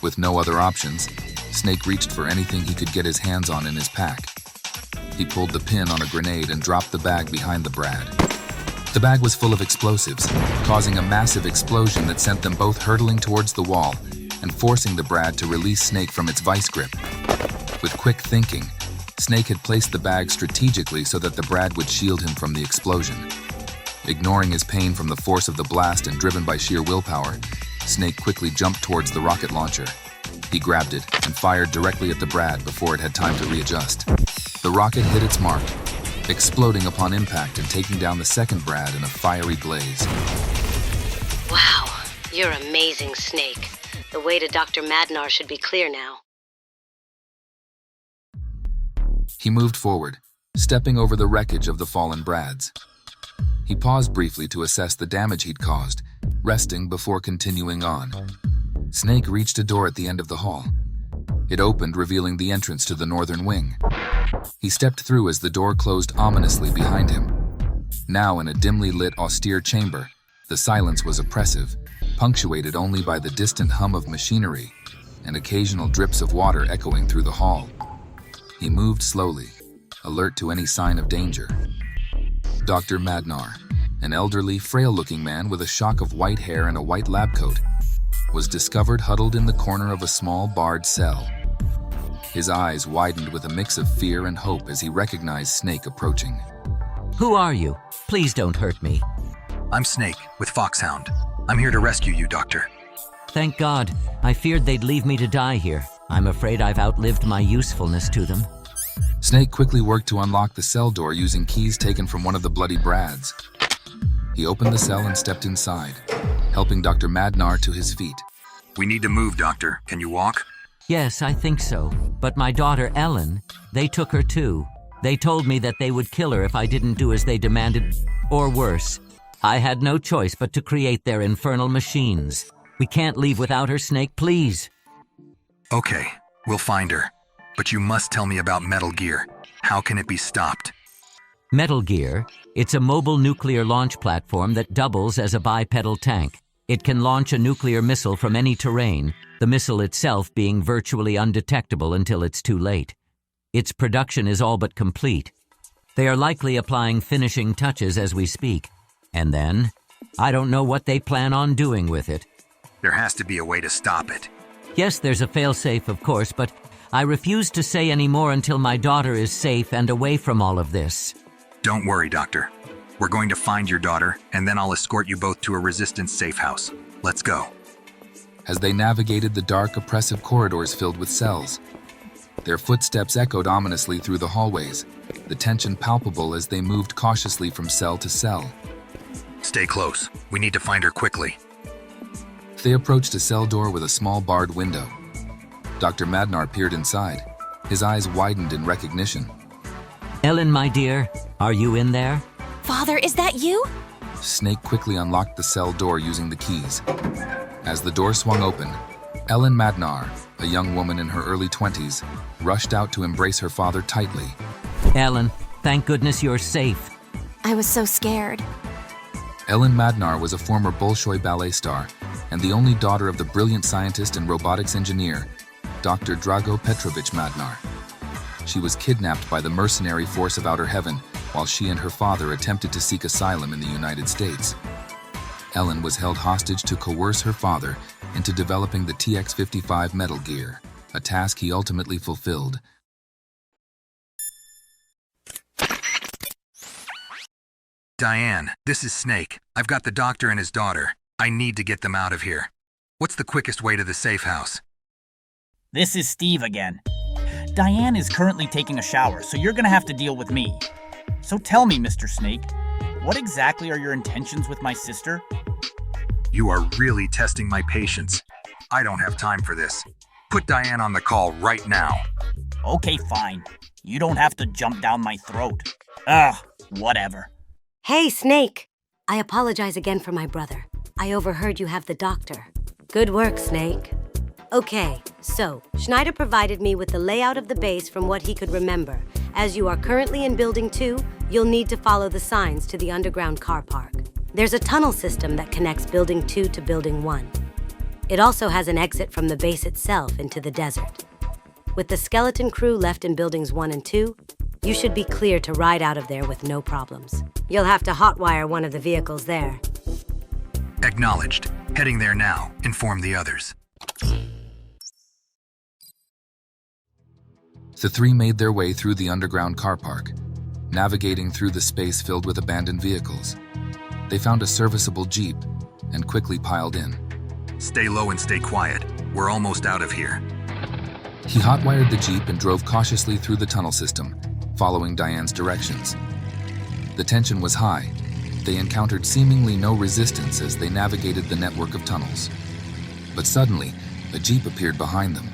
With no other options, Snake reached for anything he could get his hands on in his pack. He pulled the pin on a grenade and dropped the bag behind the Brad. The bag was full of explosives, causing a massive explosion that sent them both hurtling towards the wall, and forcing the Brad to release Snake from its vice grip. With quick thinking, Snake had placed the bag strategically so that the Brad would shield him from the explosion. Ignoring his pain from the force of the blast and driven by sheer willpower, Snake quickly jumped towards the rocket launcher. He grabbed it and fired directly at the Brad before it had time to readjust. The rocket hit its mark, exploding upon impact and taking down the second Brad in a fiery blaze. Wow, you're amazing, Snake. The way to Dr. Madnar should be clear now. He moved forward, stepping over the wreckage of the fallen Brads. He paused briefly to assess the damage he'd caused, resting before continuing on. Snake reached a door at the end of the hall. It opened, revealing the entrance to the northern wing. He stepped through as the door closed ominously behind him. Now in a dimly lit, austere chamber, the silence was oppressive, punctuated only by the distant hum of machinery and occasional drips of water echoing through the hall. He moved slowly, alert to any sign of danger. Dr. Madnar, an elderly, frail-looking man with a shock of white hair and a white lab coat, was discovered huddled in the corner of a small barred cell. His eyes widened with a mix of fear and hope as he recognized Snake approaching. Who are you? Please don't hurt me. I'm Snake, with FOXHOUND. I'm here to rescue you, Doctor. Thank God. I feared they'd leave me to die here. I'm afraid I've outlived my usefulness to them. Snake quickly worked to unlock the cell door using keys taken from one of the bloody Brads. He opened the cell and stepped inside, helping Dr. Madnar to his feet. We need to move, Doctor. Can you walk? Yes, I think so. But my daughter, Ellen, they took her too. They told me that they would kill her if I didn't do as they demanded, or worse. I had no choice but to create their infernal machines. We can't leave without her, Snake, please. Okay, we'll find her. But you must tell me about Metal Gear. How can it be stopped? Metal Gear, it's a mobile nuclear launch platform that doubles as a bipedal tank. It can launch a nuclear missile from any terrain, the missile itself being virtually undetectable until it's too late. Its production is all but complete. They are likely applying finishing touches as we speak. And then, I don't know what they plan on doing with it. There has to be a way to stop it. Yes, there's a failsafe, of course, but I refuse to say any more until my daughter is safe and away from all of this. Don't worry, Doctor. We're going to find your daughter, and then I'll escort you both to a Resistance safe house. Let's go. As they navigated the dark, oppressive corridors filled with cells, their footsteps echoed ominously through the hallways, the tension palpable as they moved cautiously from cell to cell. Stay close. We need to find her quickly. They approached a cell door with a small barred window. Dr. Madnar peered inside. His eyes widened in recognition. Ellen, my dear, are you in there? Father, is that you? Snake quickly unlocked the cell door using the keys. As the door swung open, Ellen Madnar, a young woman in her early 20s, rushed out to embrace her father tightly. Ellen, thank goodness you're safe. I was so scared. Ellen Madnar was a former Bolshoi ballet star and the only daughter of the brilliant scientist and robotics engineer, Dr. Drago Petrovich Madnar. She was kidnapped by the Mercenary force of Outer Heaven while she and her father attempted to seek asylum in the United States. Ellen was held hostage to coerce her father into developing the TX-55 Metal Gear, a task he ultimately fulfilled. Diane, this is Snake. I've got the doctor and his daughter. I need to get them out of here. What's the quickest way to the safe house? This is Steve again. Diane is currently taking a shower, so you're gonna have to deal with me. So tell me, Mr. Snake, what exactly are your intentions with my sister? You are really testing my patience. I don't have time for this. Put Diane on the call right now. Okay, fine. You don't have to jump down my throat. Ugh, whatever. Hey, Snake! I apologize again for my brother. I overheard you have the doctor. Good work, Snake. Okay, so Schneider provided me with the layout of the base from what he could remember. As you are currently in Building 2, you'll need to follow the signs to the underground car park. There's a tunnel system that connects Building 2 to Building 1. It also has an exit from the base itself into the desert. With the skeleton crew left in Buildings 1 and 2, you should be clear to ride out of there with no problems. You'll have to hotwire one of the vehicles there. Acknowledged. Heading there now. Inform the others. The three made their way through the underground car park, navigating through the space filled with abandoned vehicles. They found a serviceable Jeep and quickly piled in. Stay low and stay quiet. We're almost out of here. He hotwired the Jeep and drove cautiously through the tunnel system, following Diane's directions. The tension was high. They encountered seemingly no resistance as they navigated the network of tunnels. But suddenly, a Jeep appeared behind them.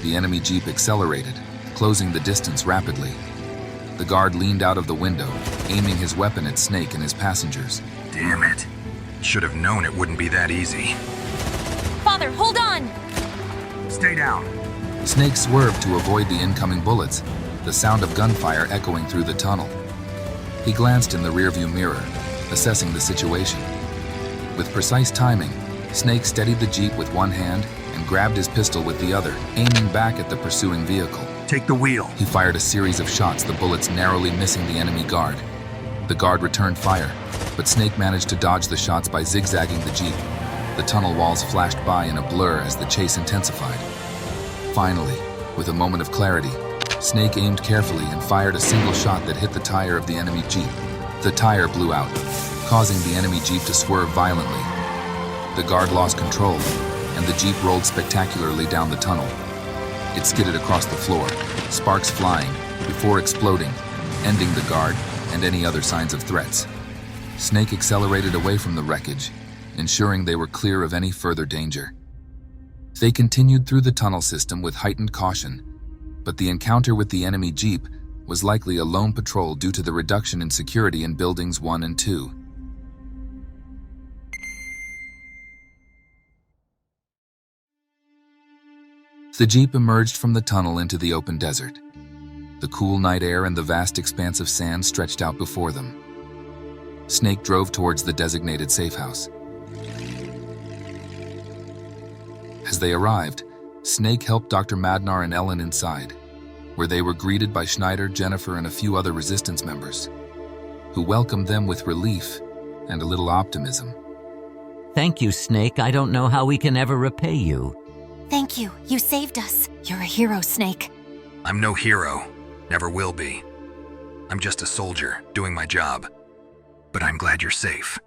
The enemy Jeep accelerated, closing the distance rapidly. The guard leaned out of the window, aiming his weapon at Snake and his passengers. Damn it. Should have known it wouldn't be that easy. Father, hold on! Stay down. Snake swerved to avoid the incoming bullets, the sound of gunfire echoing through the tunnel. He glanced in the rearview mirror, assessing the situation. With precise timing, Snake steadied the Jeep with one hand and grabbed his pistol with the other, aiming back at the pursuing vehicle. Take the wheel. He fired a series of shots, the bullets narrowly missing the enemy guard. The guard returned fire, but Snake managed to dodge the shots by zigzagging the Jeep. The tunnel walls flashed by in a blur as the chase intensified. Finally, with a moment of clarity, Snake aimed carefully and fired a single shot that hit the tire of the enemy Jeep. The tire blew out, causing the enemy Jeep to swerve violently. The guard lost control, and the Jeep rolled spectacularly down the tunnel. It skidded across the floor, sparks flying, before exploding, ending the guard and any other signs of threats. Snake accelerated away from the wreckage, ensuring they were clear of any further danger. They continued through the tunnel system with heightened caution, but the encounter with the enemy Jeep was likely a lone patrol due to the reduction in security in buildings 1 and 2. The Jeep emerged from the tunnel into the open desert. The cool night air and the vast expanse of sand stretched out before them. Snake drove towards the designated safe house. As they arrived, Snake helped Dr. Madnar and Ellen inside, where they were greeted by Schneider, Jennifer, and a few other resistance members, who welcomed them with relief and a little optimism. Thank you, Snake. I don't know how we can ever repay you. Thank you. You saved us. You're a hero, Snake. I'm no hero. Never will be. I'm just a soldier, doing my job. But I'm glad you're safe.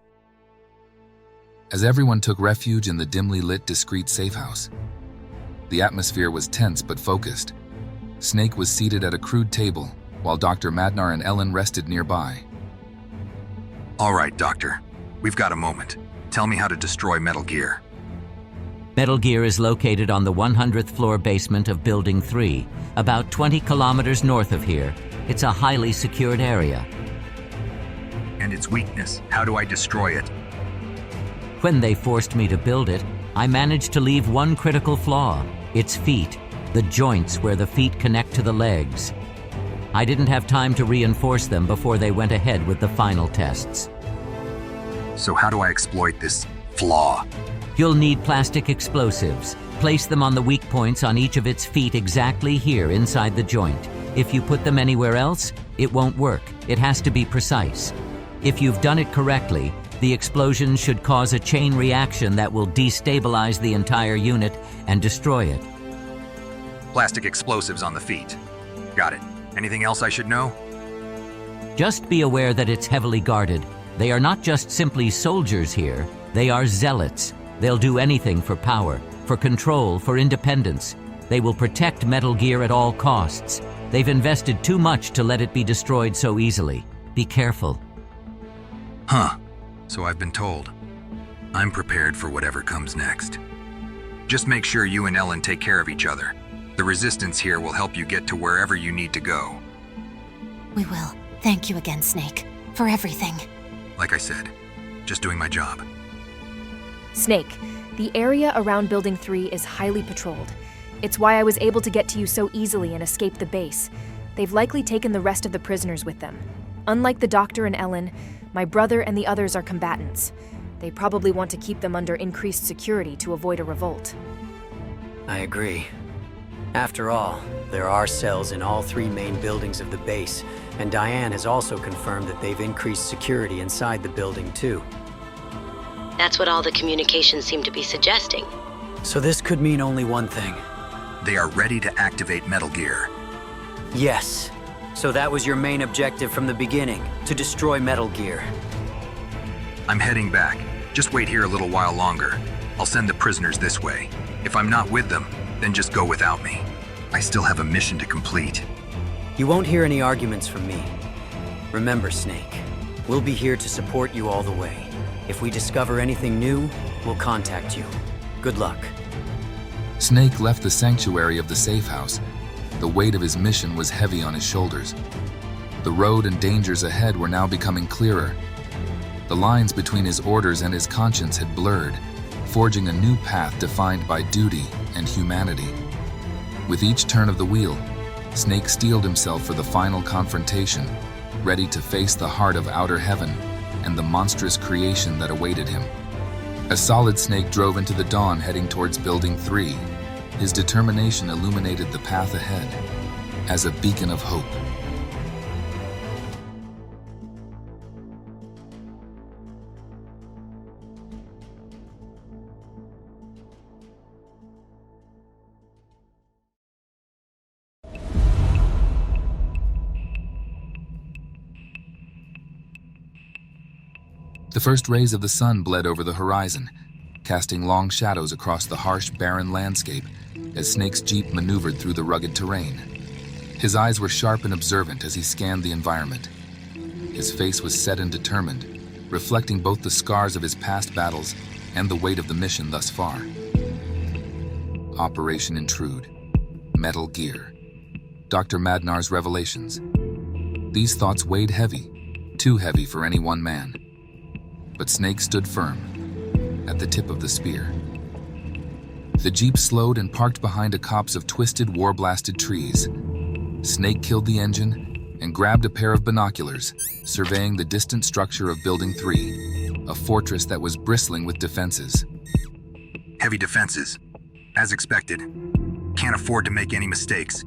As everyone took refuge in the dimly lit, discreet safe house, the atmosphere was tense but focused. Snake was seated at a crude table, while Dr. Madnar and Ellen rested nearby. All right, Doctor. We've got a moment. Tell me how to destroy Metal Gear. Metal Gear is located on the 100th floor basement of Building 3, about 20 kilometers north of here. It's a highly secured area. And its weakness, how do I destroy it? When they forced me to build it, I managed to leave one critical flaw: its feet, the joints where the feet connect to the legs. I didn't have time to reinforce them before they went ahead with the final tests. So how do I exploit this flaw? You'll need plastic explosives. Place them on the weak points on each of its feet exactly here inside the joint. If you put them anywhere else, it won't work. It has to be precise. If you've done it correctly, the explosion should cause a chain reaction that will destabilize the entire unit and destroy it. Plastic explosives on the feet. Got it. Anything else I should know? Just be aware that it's heavily guarded. They are not just simply soldiers here, they are zealots. They'll do anything for power, for control, for independence. They will protect Metal Gear at all costs. They've invested too much to let it be destroyed so easily. Be careful. Huh. So I've been told. I'm prepared for whatever comes next. Just make sure you and Ellen take care of each other. The resistance here will help you get to wherever you need to go. We will. Thank you again, Snake, for everything. Like I said, just doing my job. Snake, the area around Building 3 is highly patrolled. It's why I was able to get to you so easily and escape the base. They've likely taken the rest of the prisoners with them. Unlike the Doctor and Ellen, my brother and the others are combatants. They probably want to keep them under increased security to avoid a revolt. I agree. After all, there are cells in all 3 main buildings of the base, and Diane has also confirmed that they've increased security inside the building too. That's what all the communications seem to be suggesting. So this could mean only one thing. They are ready to activate Metal Gear. Yes. So that was your main objective from the beginning, to destroy Metal Gear. I'm heading back. Just wait here a little while longer. I'll send the prisoners this way. If I'm not with them, then just go without me. I still have a mission to complete. You won't hear any arguments from me. Remember, Snake, we'll be here to support you all the way. If we discover anything new, we'll contact you. Good luck. Snake left the sanctuary of the safe house. The weight of his mission was heavy on his shoulders. The road and dangers ahead were now becoming clearer. The lines between his orders and his conscience had blurred, forging a new path defined by duty and humanity. With each turn of the wheel, Snake steeled himself for the final confrontation, ready to face the heart of Outer Heaven and the monstrous creation that awaited him. As Solid Snake drove into the dawn heading towards Building 3, his determination illuminated the path ahead as a beacon of hope. The first rays of the sun bled over the horizon, casting long shadows across the harsh, barren landscape as Snake's jeep maneuvered through the rugged terrain. His eyes were sharp and observant as he scanned the environment. His face was set and determined, reflecting both the scars of his past battles and the weight of the mission thus far. Operation Intrude, Metal Gear, Dr. Madnar's revelations. These thoughts weighed heavy, too heavy for any one man. But Snake stood firm, at the tip of the spear. The jeep slowed and parked behind a copse of twisted, war-blasted trees. Snake killed the engine and grabbed a pair of binoculars, surveying the distant structure of Building 3, a fortress that was bristling with defenses. Heavy defenses, as expected. Can't afford to make any mistakes.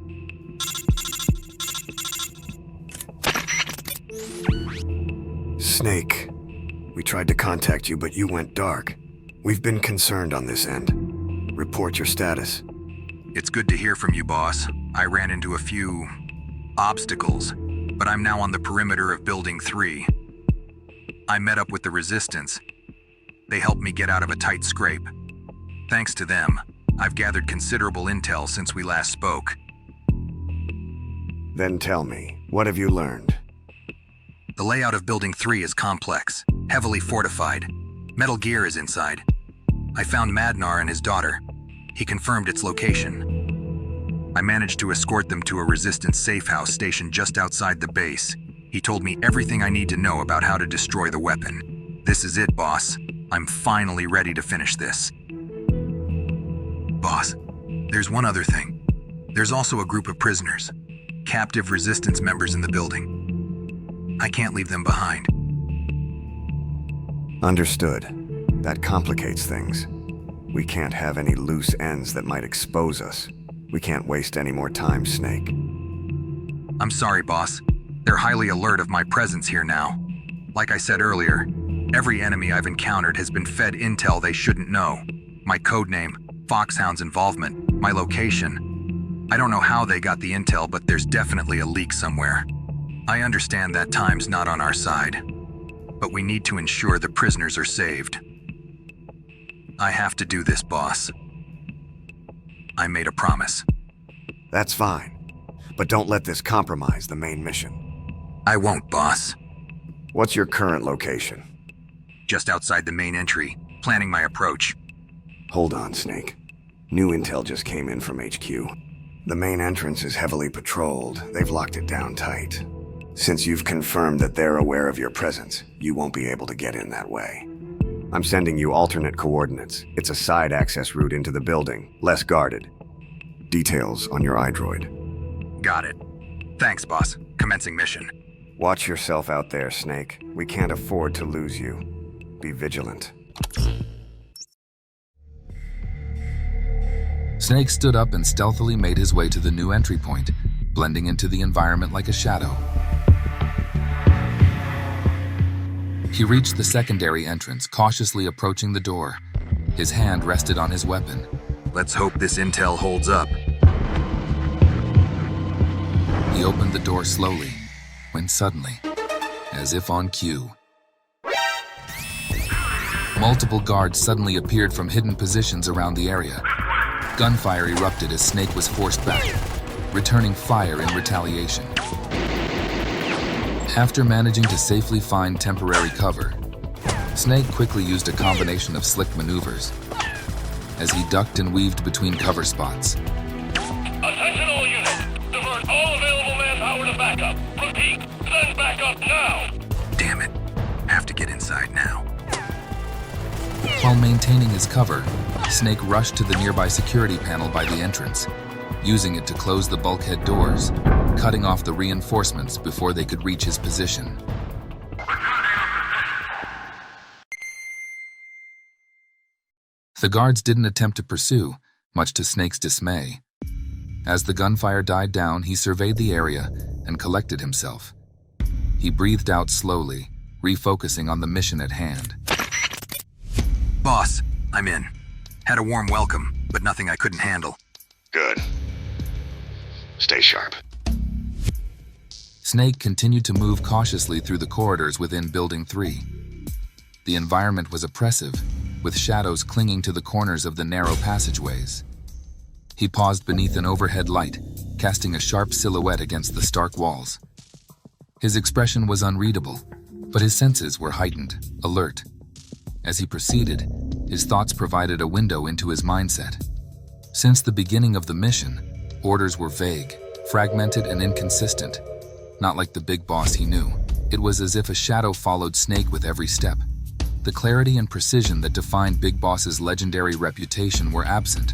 Snake. We tried to contact you, but you went dark. We've been concerned on this end. Report your status. It's good to hear from you, boss. I ran into a few obstacles, but I'm now on the perimeter of Building 3. I met up with the Resistance. They helped me get out of a tight scrape. Thanks to them, I've gathered considerable intel since we last spoke. Then tell me, what have you learned? The layout of Building 3 is complex, heavily fortified. Metal Gear is inside. I found Madnar and his daughter. He confirmed its location. I managed to escort them to a Resistance safe house stationed just outside the base. He told me everything I need to know about how to destroy the weapon. This is it, boss. I'm finally ready to finish this. Boss, there's one other thing. There's also a group of prisoners, captive Resistance members in the building. I can't leave them behind. Understood. That complicates things. We can't have any loose ends that might expose us. We can't waste any more time, Snake. I'm sorry, boss. They're highly alert of my presence here now. Like I said earlier, every enemy I've encountered has been fed intel they shouldn't know. My codename, Foxhound's involvement, my location. I don't know how they got the intel, but there's definitely a leak somewhere. I understand that time's not on our side, but we need to ensure the prisoners are saved. I have to do this, boss. I made a promise. That's fine, but don't let this compromise the main mission. I won't, boss. What's your current location? Just outside the main entry, planning my approach. Hold on, Snake. New intel just came in from HQ. The main entrance is heavily patrolled. They've locked it down tight. Since you've confirmed that they're aware of your presence, you won't be able to get in that way. I'm sending you alternate coordinates. It's a side access route into the building, less guarded. Details on your iDroid. Got it. Thanks, boss. Commencing mission. Watch yourself out there, Snake. We can't afford to lose you. Be vigilant. Snake stood up and stealthily made his way to the new entry point, blending into the environment like a shadow. He reached the secondary entrance, cautiously approaching the door. His hand rested on his weapon, Let's hope this intel holds up. He opened the door slowly, when suddenly, as if on cue, multiple guards suddenly appeared from hidden positions around the area. Gunfire erupted as Snake was forced back, returning fire in retaliation. After managing to safely find temporary cover, Snake quickly used a combination of slick maneuvers as he ducked and weaved between cover spots. Attention all units! Divert all available manpower to backup. Repeat, send backup now! Damn it. Have to get inside now. While maintaining his cover, Snake rushed to the nearby security panel by the entrance, using it to close the bulkhead doors, cutting off the reinforcements before they could reach his position. The guards didn't attempt to pursue, much to Snake's dismay. As the gunfire died down, he surveyed the area and collected himself. He breathed out slowly, refocusing on the mission at hand. Boss, I'm in. Had a warm welcome, but nothing I couldn't handle. Good. Stay sharp. Snake continued to move cautiously through the corridors within Building 3. The environment was oppressive, with shadows clinging to the corners of the narrow passageways. He paused beneath an overhead light, casting a sharp silhouette against the stark walls. His expression was unreadable, but his senses were heightened, alert. As he proceeded, his thoughts provided a window into his mindset. Since the beginning of the mission, orders were vague, fragmented, and inconsistent. Not like the big boss he knew. It was as if a shadow followed Snake with every step. The clarity and precision that defined Big Boss's legendary reputation were absent,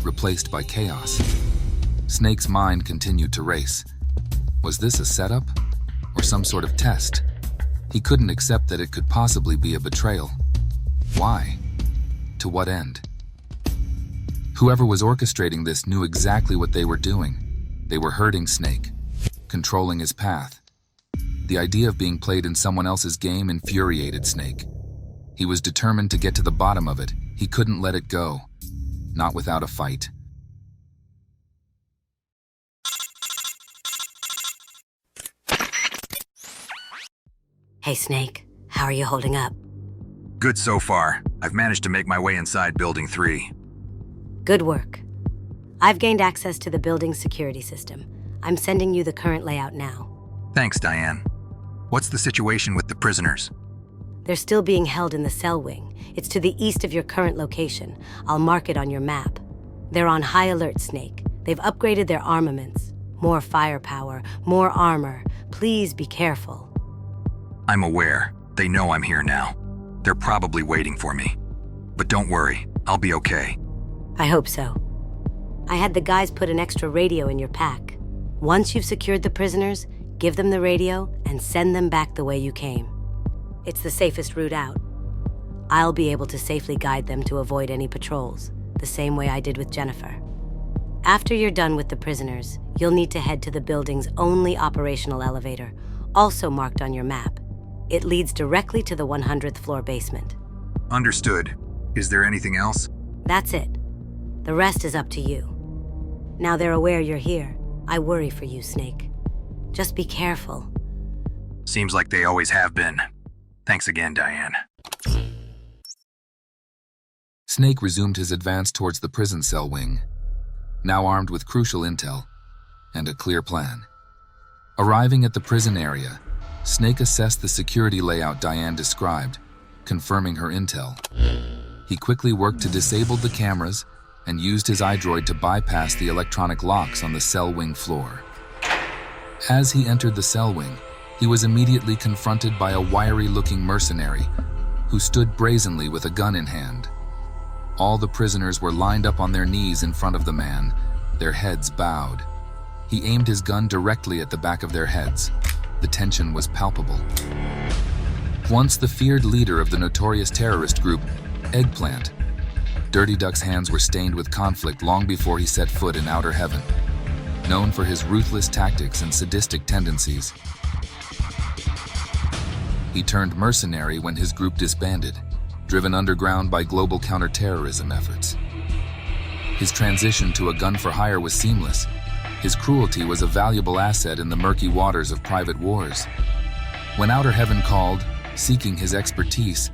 replaced by chaos. Snake's mind continued to race. Was this a setup? Or some sort of test? He couldn't accept that it could possibly be a betrayal. Why? To what end? Whoever was orchestrating this knew exactly what they were doing. They were hurting Snake, controlling his path. The idea of being played in someone else's game infuriated Snake. He was determined to get to the bottom of it. He couldn't let it go. Not without a fight. Hey, Snake. How are you holding up? Good so far. I've managed to make my way inside Building 3. Good work. I've gained access to the building's security system. I'm sending you the current layout now. Thanks, Diane. What's the situation with the prisoners? They're still being held in the cell wing. It's to the east of your current location. I'll mark it on your map. They're on high alert, Snake. They've upgraded their armaments. More firepower, more armor. Please be careful. I'm aware. They know I'm here now. They're probably waiting for me. But don't worry, I'll be okay. I hope so. I had the guys put an extra radio in your pack. Once you've secured the prisoners, give them the radio and send them back the way you came. It's the safest route out. I'll be able to safely guide them to avoid any patrols, the same way I did with Jennifer. After you're done with the prisoners, you'll need to head to the building's only operational elevator, also marked on your map. It leads directly to the 100th floor basement. Understood. Is there anything else? That's it. The rest is up to you. Now they're aware you're here. I worry for you, Snake. Just be careful. Seems like they always have been. Thanks again, Diane. Snake resumed his advance towards the prison cell wing, now armed with crucial intel and a clear plan. Arriving at the prison area, Snake assessed the security layout Diane described, confirming her intel. He quickly worked to disable the cameras and used his iDroid to bypass the electronic locks on the cell wing floor. As he entered the cell wing, he was immediately confronted by a wiry-looking mercenary who stood brazenly with a gun in hand. All the prisoners were lined up on their knees in front of the man, their heads bowed. He aimed his gun directly at the back of their heads. The tension was palpable. Once the feared leader of the notorious terrorist group, Eggplant, Dirty Duck's hands were stained with conflict long before he set foot in Outer Heaven. Known for his ruthless tactics and sadistic tendencies, he turned mercenary when his group disbanded, driven underground by global counterterrorism efforts. His transition to a gun for hire was seamless. His cruelty was a valuable asset in the murky waters of private wars. When Outer Heaven called, seeking his expertise,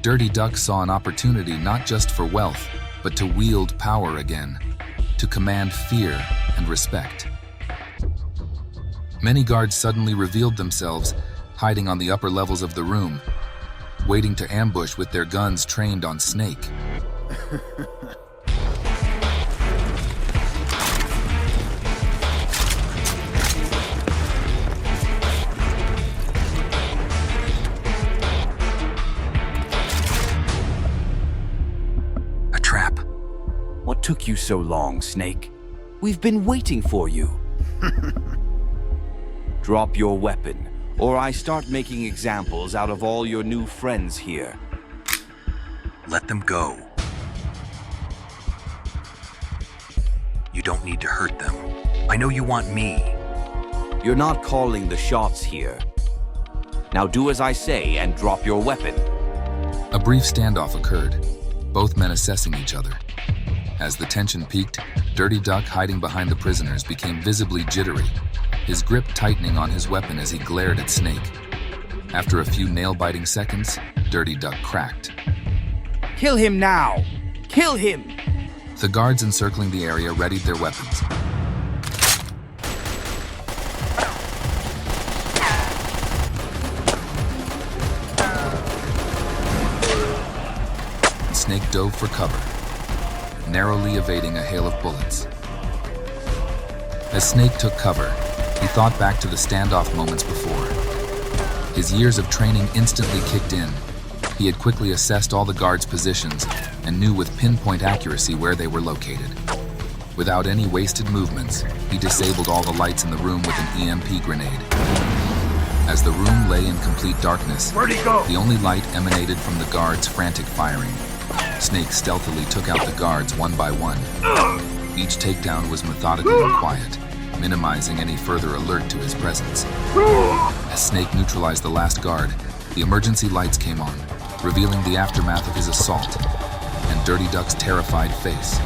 Dirty Duck saw an opportunity not just for wealth, but to wield power again, to command fear and respect. Many guards suddenly revealed themselves, hiding on the upper levels of the room, waiting to ambush with their guns trained on Snake. A trap. What took you so long, Snake? We've been waiting for you. Drop your weapon, or I start making examples out of all your new friends here. Let them go. You don't need to hurt them. I know you want me. You're not calling the shots here. Now do as I say and drop your weapon. A brief standoff occurred, both men assessing each other. As the tension peaked, Dirty Duck, hiding behind the prisoners, became visibly jittery, his grip tightening on his weapon as he glared at Snake. After a few nail-biting seconds, Dirty Duck cracked. Kill him now! Kill him! The guards encircling the area readied their weapons. Snake dove for cover, narrowly evading a hail of bullets. As Snake took cover, he thought back to the standoff moments before. His years of training instantly kicked in. He had quickly assessed all the guards' positions and knew with pinpoint accuracy where they were located. Without any wasted movements, he disabled all the lights in the room with an EMP grenade. As the room lay in complete darkness, Where'd he go? The only light emanated from the guards' frantic firing. Snake stealthily took out the guards one by one. Each takedown was methodical and quiet, minimizing any further alert to his presence. As Snake neutralized the last guard, the emergency lights came on, revealing the aftermath of his assault and Dirty Duck's terrified face.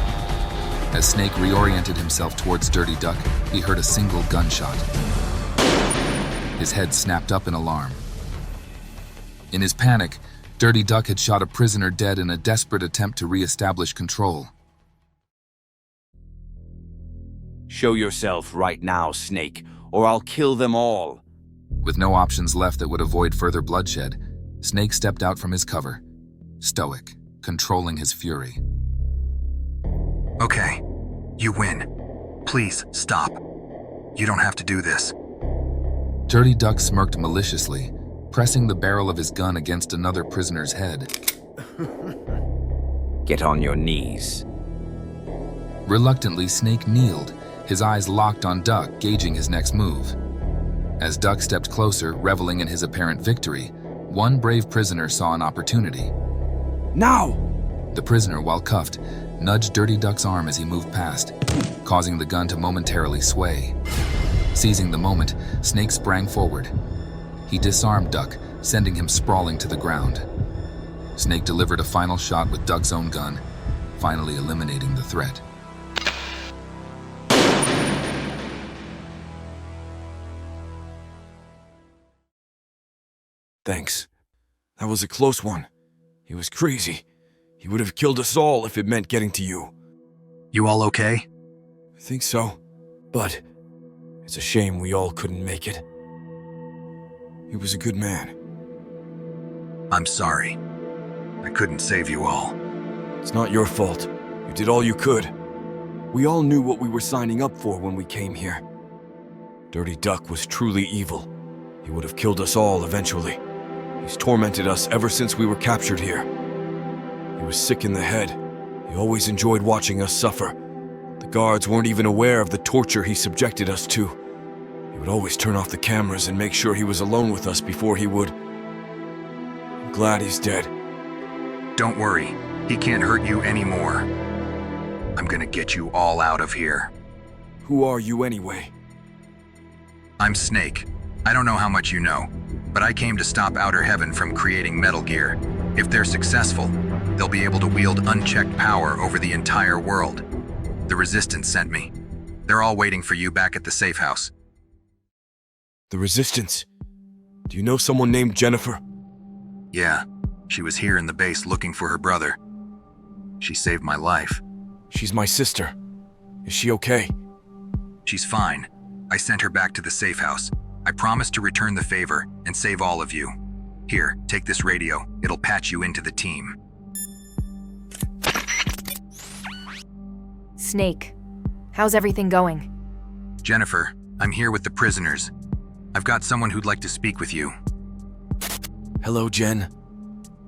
As Snake reoriented himself towards Dirty Duck, he heard a single gunshot. His head snapped up in alarm. In his panic, Dirty Duck had shot a prisoner dead in a desperate attempt to re-establish control. Show yourself right now, Snake, or I'll kill them all. With no options left that would avoid further bloodshed, Snake stepped out from his cover, stoic, controlling his fury. Okay, you win. Please, stop. You don't have to do this. Dirty Duck smirked maliciously, pressing the barrel of his gun against another prisoner's head. Get on your knees. Reluctantly, Snake kneeled, his eyes locked on Duck, gauging his next move. As Duck stepped closer, reveling in his apparent victory, one brave prisoner saw an opportunity. Now! The prisoner, while cuffed, nudged Dirty Duck's arm as he moved past, causing the gun to momentarily sway. Seizing the moment, Snake sprang forward. He disarmed Duck, sending him sprawling to the ground. Snake delivered a final shot with Duck's own gun, finally eliminating the threat. Thanks. That was a close one. He was crazy. He would have killed us all if it meant getting to you. You all okay? I think so. But it's a shame we all couldn't make it. He was a good man. I'm sorry. I couldn't save you all. It's not your fault. You did all you could. We all knew what we were signing up for when we came here. Dirty Duck was truly evil. He would have killed us all eventually. He's tormented us ever since we were captured here. He was sick in the head. He always enjoyed watching us suffer. The guards weren't even aware of the torture he subjected us to. He would always turn off the cameras and make sure he was alone with us before he would. I'm glad he's dead. Don't worry. He can't hurt you anymore. I'm gonna get you all out of here. Who are you anyway? I'm Snake. I don't know how much you know, but I came to stop Outer Heaven from creating Metal Gear. If they're successful, they'll be able to wield unchecked power over the entire world. The Resistance sent me. They're all waiting for you back at the safe house. The Resistance? Do you know someone named Jennifer? Yeah, she was here in the base looking for her brother. She saved my life. She's my sister. Is she okay? She's fine. I sent her back to the safe house. I promised to return the favor and save all of you. Here, take this radio. It'll patch you into the team. Snake, how's everything going? Jennifer, I'm here with the prisoners. I've got someone who'd like to speak with you. Hello, Jen.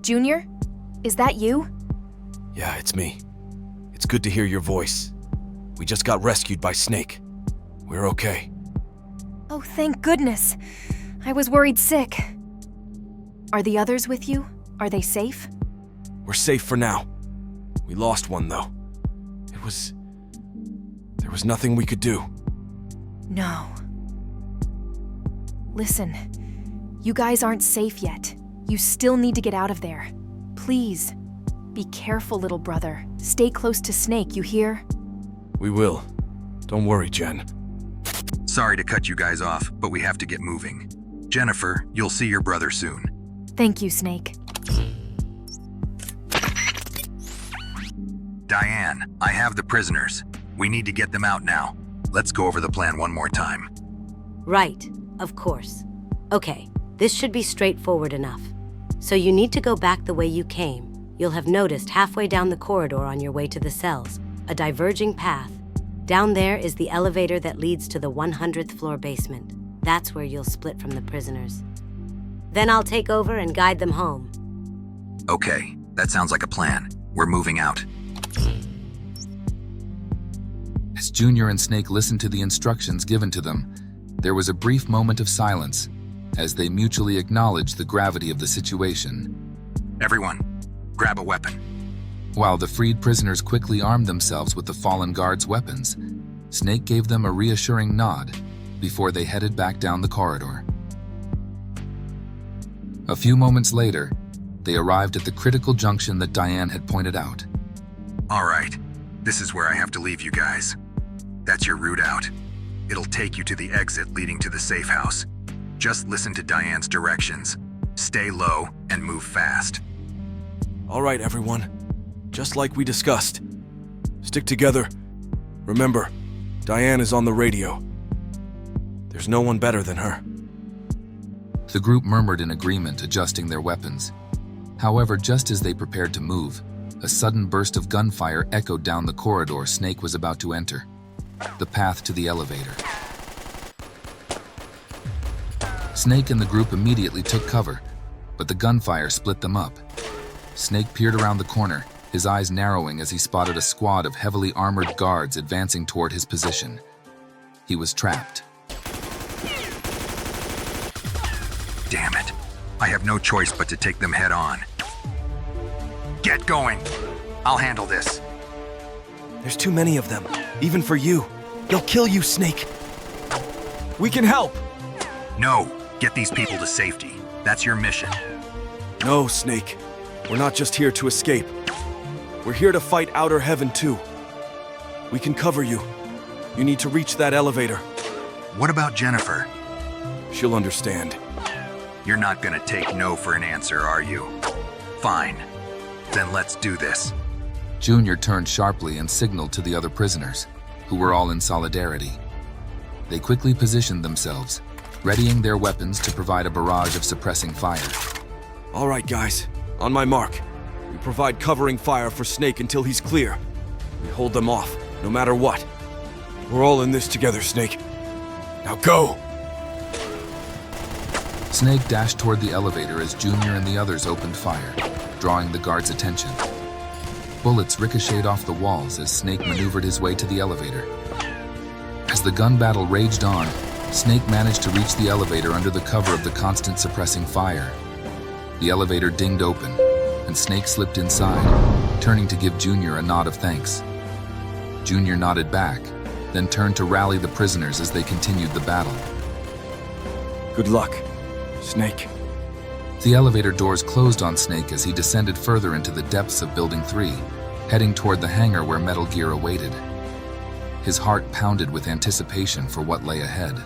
Junior? Is that you? Yeah, it's me. It's good to hear your voice. We just got rescued by Snake. We're okay. Oh, thank goodness. I was worried sick. Are the others with you? Are they safe? We're safe for now. We lost one, though. There was nothing we could do. No. Listen, you guys aren't safe yet. You still need to get out of there. Please. Be careful, little brother. Stay close to Snake, you hear? We will. Don't worry, Jen. Sorry to cut you guys off, but we have to get moving. Jennifer, you'll see your brother soon. Thank you, Snake. Diane, I have the prisoners. We need to get them out now. Let's go over the plan one more time. Right, of course. Okay, this should be straightforward enough. So you need to go back the way you came. You'll have noticed halfway down the corridor on your way to the cells, a diverging path. Down there is the elevator that leads to the 100th floor basement. That's where you'll split from the prisoners. Then I'll take over and guide them home. Okay, that sounds like a plan. We're moving out. As Junior and Snake listened to the instructions given to them, there was a brief moment of silence as they mutually acknowledged the gravity of the situation. Everyone, grab a weapon. While the freed prisoners quickly armed themselves with the fallen guards' weapons, Snake gave them a reassuring nod before they headed back down the corridor. A few moments later, they arrived at the critical junction that Diane had pointed out. All right, this is where I have to leave you guys. That's your route out. It'll take you to the exit leading to the safe house. Just listen to Diane's directions. Stay low and move fast. All right, everyone. Just like we discussed. Stick together. Remember, Diane is on the radio. There's no one better than her. The group murmured in agreement, adjusting their weapons. However, just as they prepared to move, a sudden burst of gunfire echoed down the corridor Snake was about to enter. The path to the elevator. Snake and the group immediately took cover, but the gunfire split them up. Snake peered around the corner, his eyes narrowing as he spotted a squad of heavily armored guards advancing toward his position. He was trapped. Damn it. I have no choice but to take them head on. Get going. I'll handle this. There's too many of them, even for you. They'll kill you, Snake. We can help. No, get these people to safety. That's your mission. No, Snake. We're not just here to escape. We're here to fight Outer Heaven, too. We can cover you. You need to reach that elevator. What about Jennifer? She'll understand. You're not gonna take no for an answer, are you? Fine. Then let's do this. Junior turned sharply and signaled to the other prisoners, who were all in solidarity. They quickly positioned themselves, readying their weapons to provide a barrage of suppressing fire. All right, guys. On my mark. We provide covering fire for Snake until he's clear. We hold them off, no matter what. We're all in this together, Snake. Now go! Snake dashed toward the elevator as Junior and the others opened fire, drawing the guards' attention. Bullets ricocheted off the walls as Snake maneuvered his way to the elevator. As the gun battle raged on, Snake managed to reach the elevator under the cover of the constant suppressing fire. The elevator dinged open, and Snake slipped inside, turning to give Junior a nod of thanks. Junior nodded back, then turned to rally the prisoners as they continued the battle. Good luck, Snake. The elevator doors closed on Snake as he descended further into the depths of Building 3, heading toward the hangar where Metal Gear awaited. His heart pounded with anticipation for what lay ahead.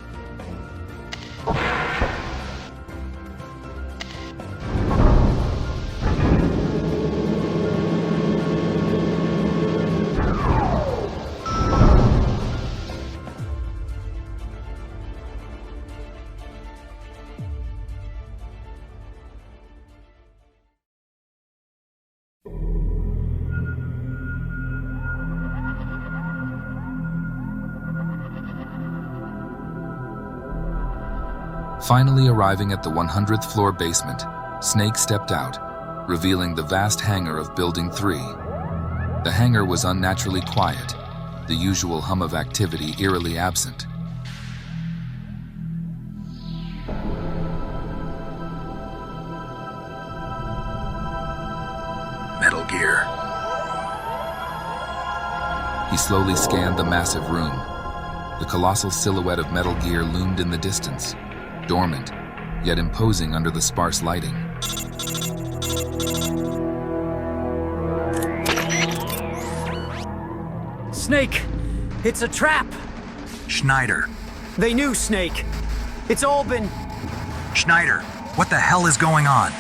Finally arriving at the 100th floor basement, Snake stepped out, revealing the vast hangar of Building 3. The hangar was unnaturally quiet, the usual hum of activity eerily absent. Metal Gear. He slowly scanned the massive room. The colossal silhouette of Metal Gear loomed in the distance, dormant, yet imposing under the sparse lighting. Snake! It's a trap! Schneider. They knew, Snake. It's all been... Schneider, what the hell is going on?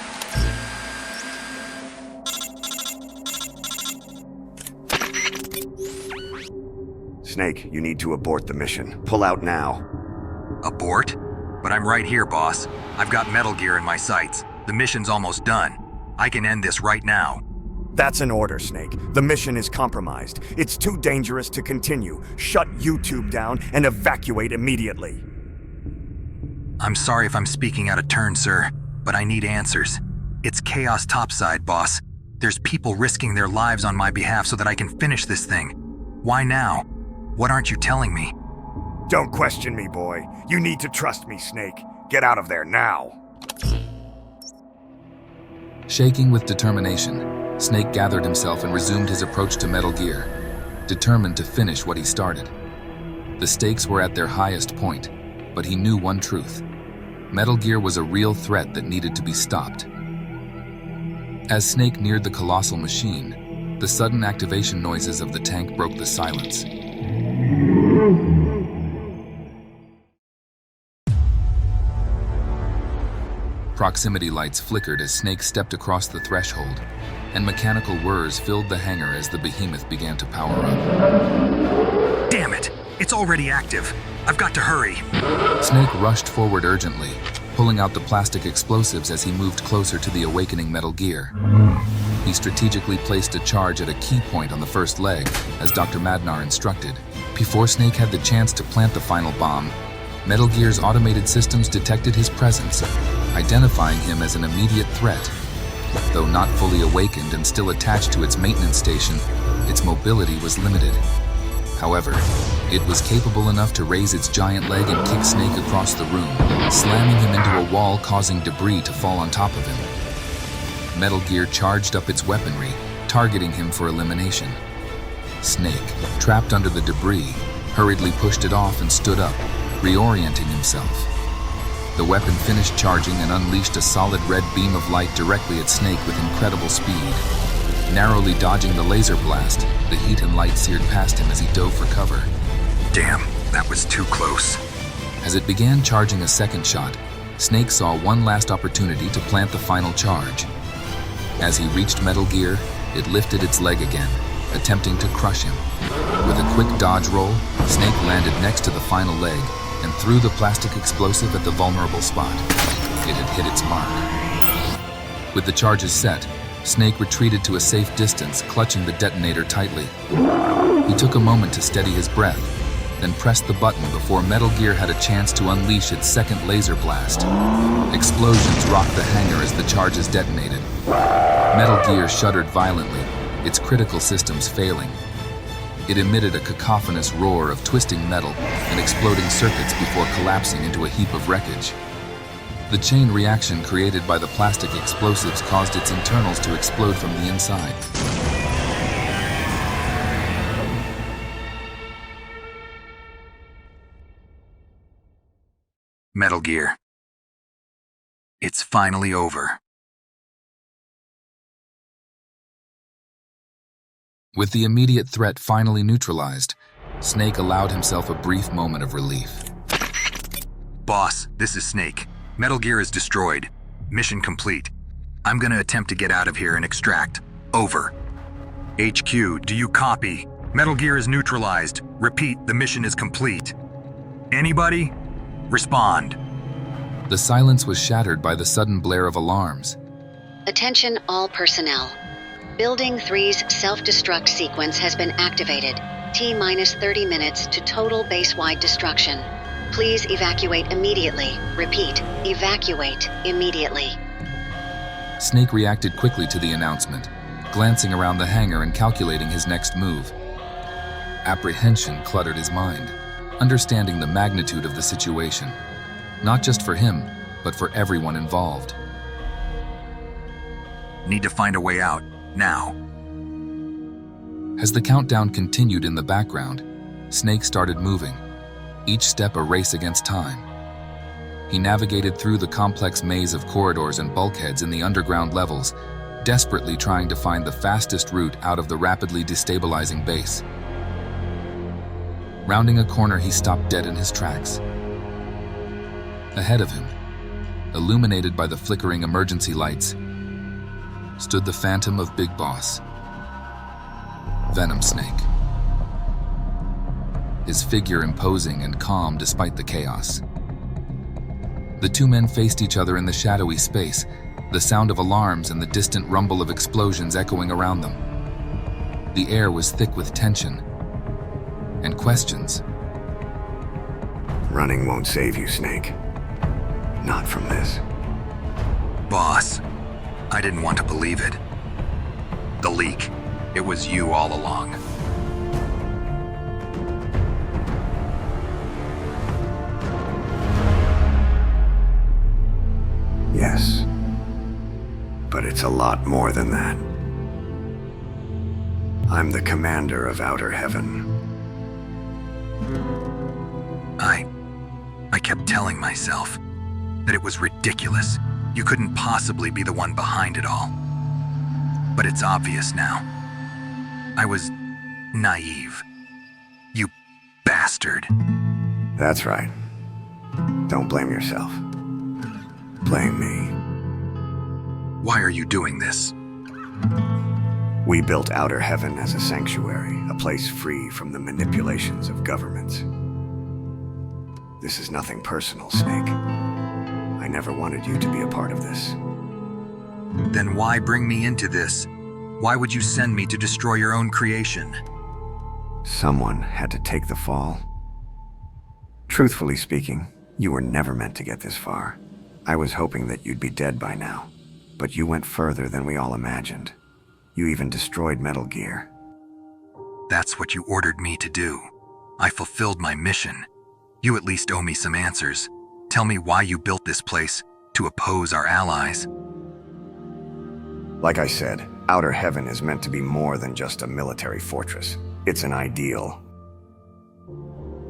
Snake, you need to abort the mission. Pull out now. Abort? But I'm right here, boss. I've got Metal Gear in my sights. The mission's almost done. I can end this right now. That's an order, Snake. The mission is compromised. It's too dangerous to continue. Shut YouTube down and evacuate immediately. I'm sorry if I'm speaking out of turn, sir, but I need answers. It's chaos topside, boss. There's people risking their lives on my behalf so that I can finish this thing. Why now? What aren't you telling me? Don't question me, boy. You need to trust me, Snake. Get out of there now. Shaking with determination, Snake gathered himself and resumed his approach to Metal Gear, determined to finish what he started. The stakes were at their highest point, but he knew one truth. Metal Gear was a real threat that needed to be stopped. As Snake neared the colossal machine, the sudden activation noises of the tank broke the silence. Proximity lights flickered as Snake stepped across the threshold, and mechanical whirs filled the hangar as the behemoth began to power up. Damn it! It's already active. I've got to hurry. Snake rushed forward urgently, pulling out the plastic explosives as he moved closer to the awakening Metal Gear. He strategically placed a charge at a key point on the first leg, as Dr. Madnar instructed. Before Snake had the chance to plant the final bomb, Metal Gear's automated systems detected his presence, identifying him as an immediate threat. Though not fully awakened and still attached to its maintenance station, its mobility was limited. However, it was capable enough to raise its giant leg and kick Snake across the room, slamming him into a wall, causing debris to fall on top of him. Metal Gear charged up its weaponry, targeting him for elimination. Snake, trapped under the debris, hurriedly pushed it off and stood up, reorienting himself. The weapon finished charging and unleashed a solid red beam of light directly at Snake with incredible speed. Narrowly dodging the laser blast, the heat and light seared past him as he dove for cover. Damn, that was too close. As it began charging a second shot, Snake saw one last opportunity to plant the final charge. As he reached Metal Gear, it lifted its leg again, attempting to crush him. With a quick dodge roll, Snake landed next to the final leg and threw the plastic explosive at the vulnerable spot. It had hit its mark. With the charges set, Snake retreated to a safe distance, clutching the detonator tightly. He took a moment to steady his breath, then pressed the button before Metal Gear had a chance to unleash its second laser blast. Explosions rocked the hangar as the charges detonated. Metal Gear shuddered violently, its critical systems failing. It emitted a cacophonous roar of twisting metal and exploding circuits before collapsing into a heap of wreckage. The chain reaction created by the plastic explosives caused its internals to explode from the inside. Metal Gear. It's finally over. With the immediate threat finally neutralized, Snake allowed himself a brief moment of relief. Boss, this is Snake. Metal Gear is destroyed. Mission complete. I'm gonna attempt to get out of here and extract. Over. HQ, do you copy? Metal Gear is neutralized. Repeat, the mission is complete. Anybody? Respond. The silence was shattered by the sudden blare of alarms. Attention all personnel. Building 3's self-destruct sequence has been activated. T-minus 30 minutes to total base-wide destruction. Please evacuate immediately. Repeat, evacuate immediately. Snake reacted quickly to the announcement, glancing around the hangar and calculating his next move. Apprehension cluttered his mind, understanding the magnitude of the situation, not just for him, but for everyone involved. Need to find a way out, now. As the countdown continued in the background, Snake started moving, each step a race against time. He navigated through the complex maze of corridors and bulkheads in the underground levels, desperately trying to find the fastest route out of the rapidly destabilizing base. Rounding a corner, he stopped dead in his tracks. Ahead of him, illuminated by the flickering emergency lights, stood the phantom of Big Boss, Venom Snake. His figure imposing and calm despite the chaos. The two men faced each other in the shadowy space, the sound of alarms and the distant rumble of explosions echoing around them. The air was thick with tension and questions. Running won't save you, Snake. Not from this. Boss, I didn't want to believe it. The leak, it was you all along. Yes. But it's a lot more than that. I'm the commander of Outer Heaven. I kept telling myself that it was ridiculous. You couldn't possibly be the one behind it all. But it's obvious now. I was naive. You bastard. That's right. Don't blame yourself. Blame me. Why are you doing this? We built Outer Heaven as a sanctuary, a place free from the manipulations of governments. This is nothing personal, Snake. I never wanted you to be a part of this. Then why bring me into this? Why would you send me to destroy your own creation? Someone had to take the fall. Truthfully speaking, you were never meant to get this far. I was hoping that you'd be dead by now, but you went further than we all imagined. You even destroyed Metal Gear. That's what you ordered me to do. I fulfilled my mission. You at least owe me some answers. Tell me why you built this place, to oppose our allies. Like I said, Outer Heaven is meant to be more than just a military fortress. It's an ideal.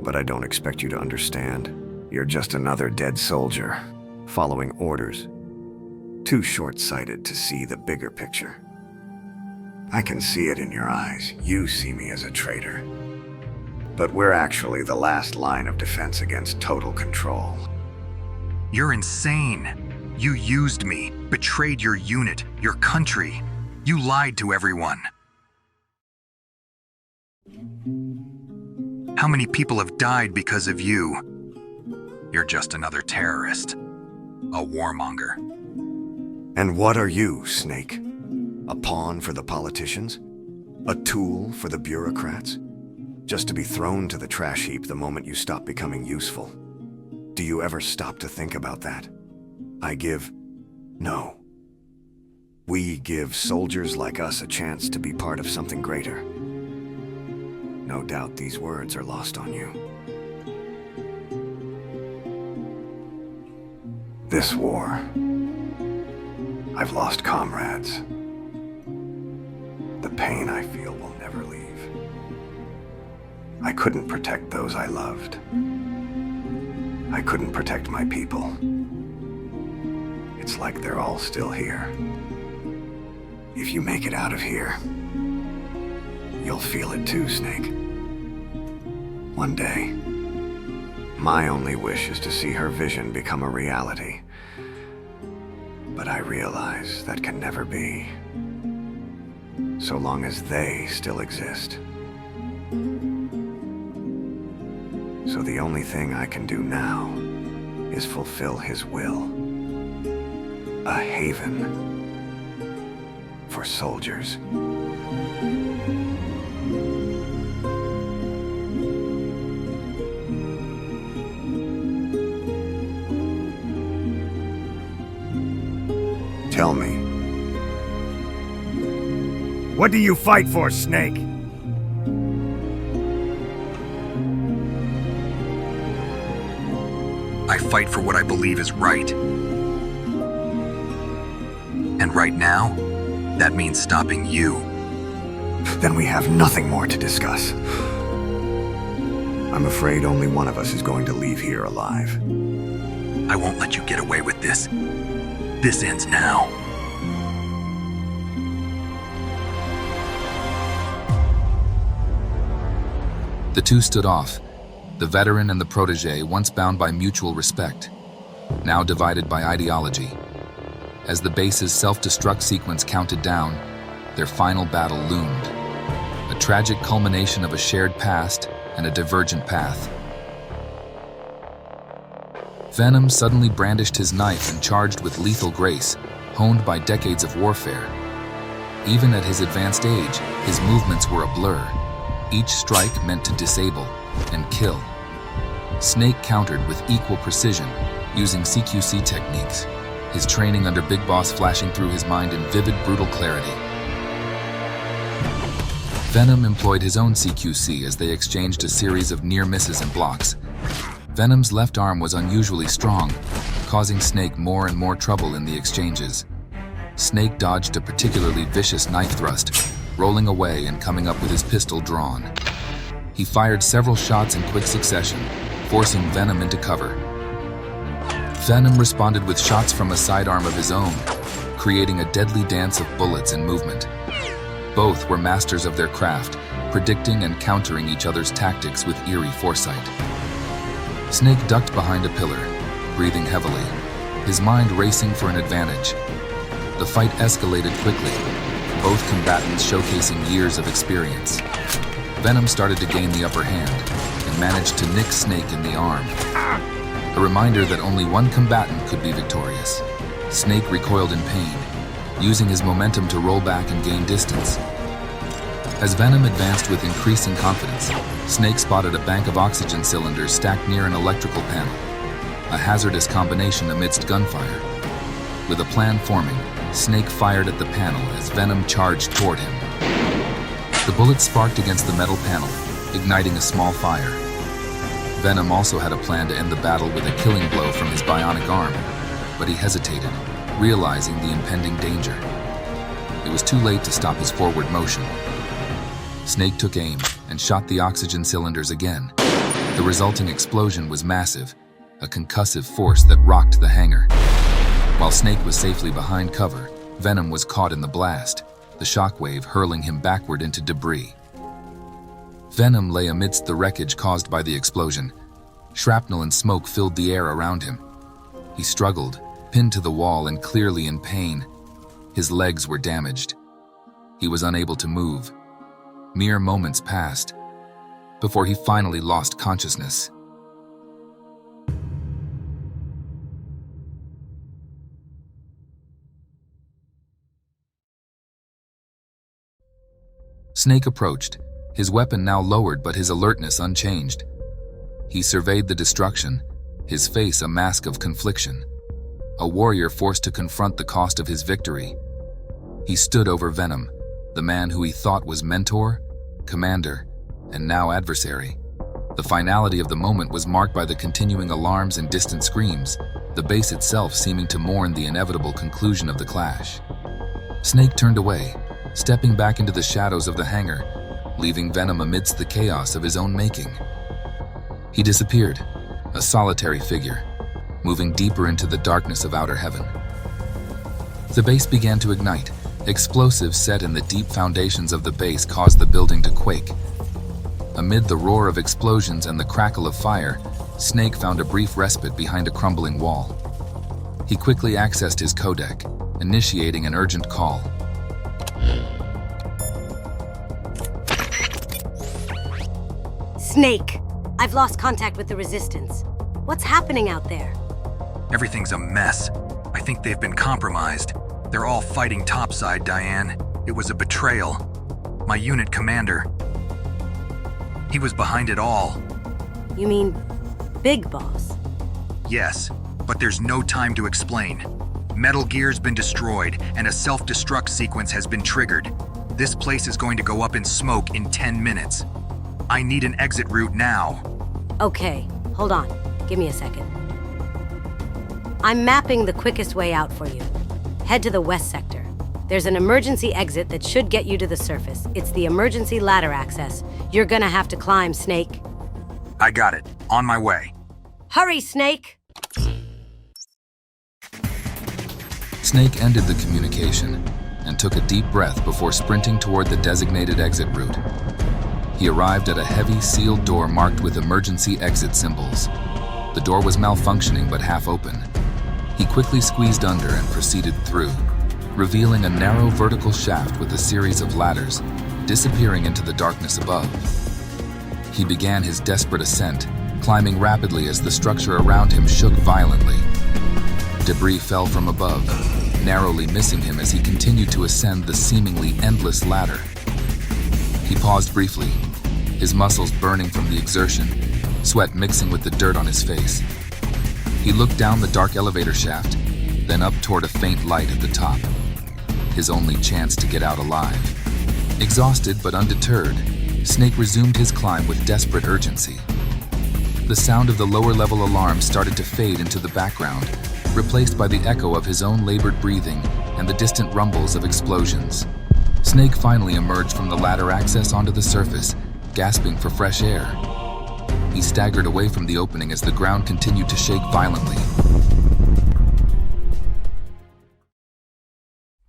But I don't expect you to understand. You're just another dead soldier, following orders. Too short-sighted to see the bigger picture. I can see it in your eyes. You see me as a traitor. But we're actually the last line of defense against total control. You're insane. You used me, betrayed your unit, your country. You lied to everyone. How many people have died because of you? You're just another terrorist. A warmonger. And what are you, Snake? A pawn for the politicians? A tool for the bureaucrats? Just to be thrown to the trash heap the moment you stop becoming useful? Do you ever stop to think about that? No. We give soldiers like us a chance to be part of something greater. No doubt these words are lost on you. This war, I've lost comrades. The pain I feel will never leave. I couldn't protect those I loved. I couldn't protect my people. It's like they're all still here. If you make it out of here, You'll feel it too, Snake. One day. My only wish is to see her vision become a reality. But I realize that can never be. So long as they still exist. So the only thing I can do now is fulfill his will. A haven for soldiers. Tell me. What do you fight for, Snake? I fight for what I believe is right. And right now, that means stopping you. Then we have nothing more to discuss. I'm afraid only one of us is going to leave here alive. I won't let you get away with this. This ends now. The two stood off, the veteran and the protege once bound by mutual respect, now divided by ideology. As the base's self-destruct sequence counted down, their final battle loomed. A tragic culmination of a shared past and a divergent path. Venom suddenly brandished his knife and charged with lethal grace, honed by decades of warfare. Even at his advanced age, his movements were a blur. Each strike meant to disable and kill. Snake countered with equal precision, using CQC techniques, his training under Big Boss flashing through his mind in vivid, brutal clarity. Venom employed his own CQC as they exchanged a series of near misses and blocks. Venom's left arm was unusually strong, causing Snake more and more trouble in the exchanges. Snake dodged a particularly vicious knife thrust, rolling away and coming up with his pistol drawn. He fired several shots in quick succession, forcing Venom into cover. Venom responded with shots from a sidearm of his own, creating a deadly dance of bullets and movement. Both were masters of their craft, predicting and countering each other's tactics with eerie foresight. Snake ducked behind a pillar, breathing heavily, his mind racing for an advantage. The fight escalated quickly, both combatants showcasing years of experience. Venom started to gain the upper hand and managed to nick Snake in the arm. A reminder that only one combatant could be victorious. Snake recoiled in pain, using his momentum to roll back and gain distance. As Venom advanced with increasing confidence, Snake spotted a bank of oxygen cylinders stacked near an electrical panel, a hazardous combination amidst gunfire. With a plan forming, Snake fired at the panel as Venom charged toward him. The bullet sparked against the metal panel, igniting a small fire. Venom also had a plan to end the battle with a killing blow from his bionic arm, but he hesitated, realizing the impending danger. It was too late to stop his forward motion. Snake took aim and shot the oxygen cylinders again. The resulting explosion was massive, a concussive force that rocked the hangar. While Snake was safely behind cover, Venom was caught in the blast, the shockwave hurling him backward into debris. Venom lay amidst the wreckage caused by the explosion. Shrapnel and smoke filled the air around him. He struggled, pinned to the wall and clearly in pain. His legs were damaged. He was unable to move. Mere moments passed before he finally lost consciousness. Snake approached, his weapon now lowered but his alertness unchanged. He surveyed the destruction, his face a mask of confliction, a warrior forced to confront the cost of his victory. He stood over Venom, the man who he thought was mentor, commander, and now adversary. The finality of the moment was marked by the continuing alarms and distant screams, the base itself seeming to mourn the inevitable conclusion of the clash. Snake turned away, stepping back into the shadows of the hangar, leaving Venom amidst the chaos of his own making. He disappeared, a solitary figure, moving deeper into the darkness of outer heaven. The base began to ignite, Explosives set in the deep foundations of the base caused the building to quake. Amid the roar of explosions and the crackle of fire, Snake found a brief respite behind a crumbling wall. He quickly accessed his codec, initiating an urgent call. Snake, I've lost contact with the Resistance. What's happening out there? Everything's a mess. I think they've been compromised. They're all fighting topside, Diane. It was a betrayal. My unit commander, he was behind it all. You mean Big Boss? Yes, but there's no time to explain. Metal Gear's been destroyed, and a self-destruct sequence has been triggered. This place is going to go up in smoke in 10 minutes. I need an exit route now. Okay, hold on. Give me a second. I'm mapping the quickest way out for you. Head to the west sector. There's an emergency exit that should get you to the surface. It's the emergency ladder access. You're gonna have to climb, Snake. I got it. On my way. Hurry, Snake! Snake ended the communication and took a deep breath before sprinting toward the designated exit route. He arrived at a heavy, sealed door marked with emergency exit symbols. The door was malfunctioning but half open. He quickly squeezed under and proceeded through, revealing a narrow vertical shaft with a series of ladders, disappearing into the darkness above. He began his desperate ascent, climbing rapidly as the structure around him shook violently. Debris fell from above, narrowly missing him as he continued to ascend the seemingly endless ladder. He paused briefly, his muscles burning from the exertion, sweat mixing with the dirt on his face. He looked down the dark elevator shaft, then up toward a faint light at the top. His only chance to get out alive. Exhausted but undeterred, Snake resumed his climb with desperate urgency. The sound of the lower-level alarm started to fade into the background, replaced by the echo of his own labored breathing and the distant rumbles of explosions. Snake finally emerged from the ladder access onto the surface, gasping for fresh air. He staggered away from the opening as the ground continued to shake violently.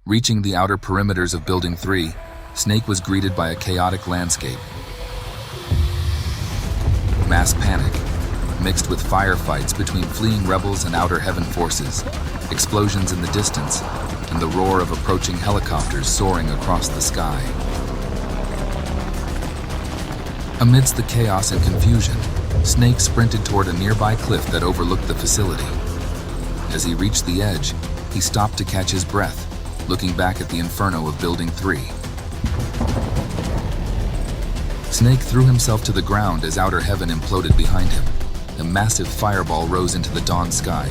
Reaching the outer perimeters of Building 3, Snake was greeted by a chaotic landscape. Mass panic, mixed with firefights between fleeing rebels and Outer Heaven forces, explosions in the distance, and the roar of approaching helicopters soaring across the sky. Amidst the chaos and confusion, Snake sprinted toward a nearby cliff that overlooked the facility. As he reached the edge, he stopped to catch his breath, looking back at the inferno of Building 3. Snake threw himself to the ground as Outer Heaven imploded behind him. A massive fireball rose into the dawn sky,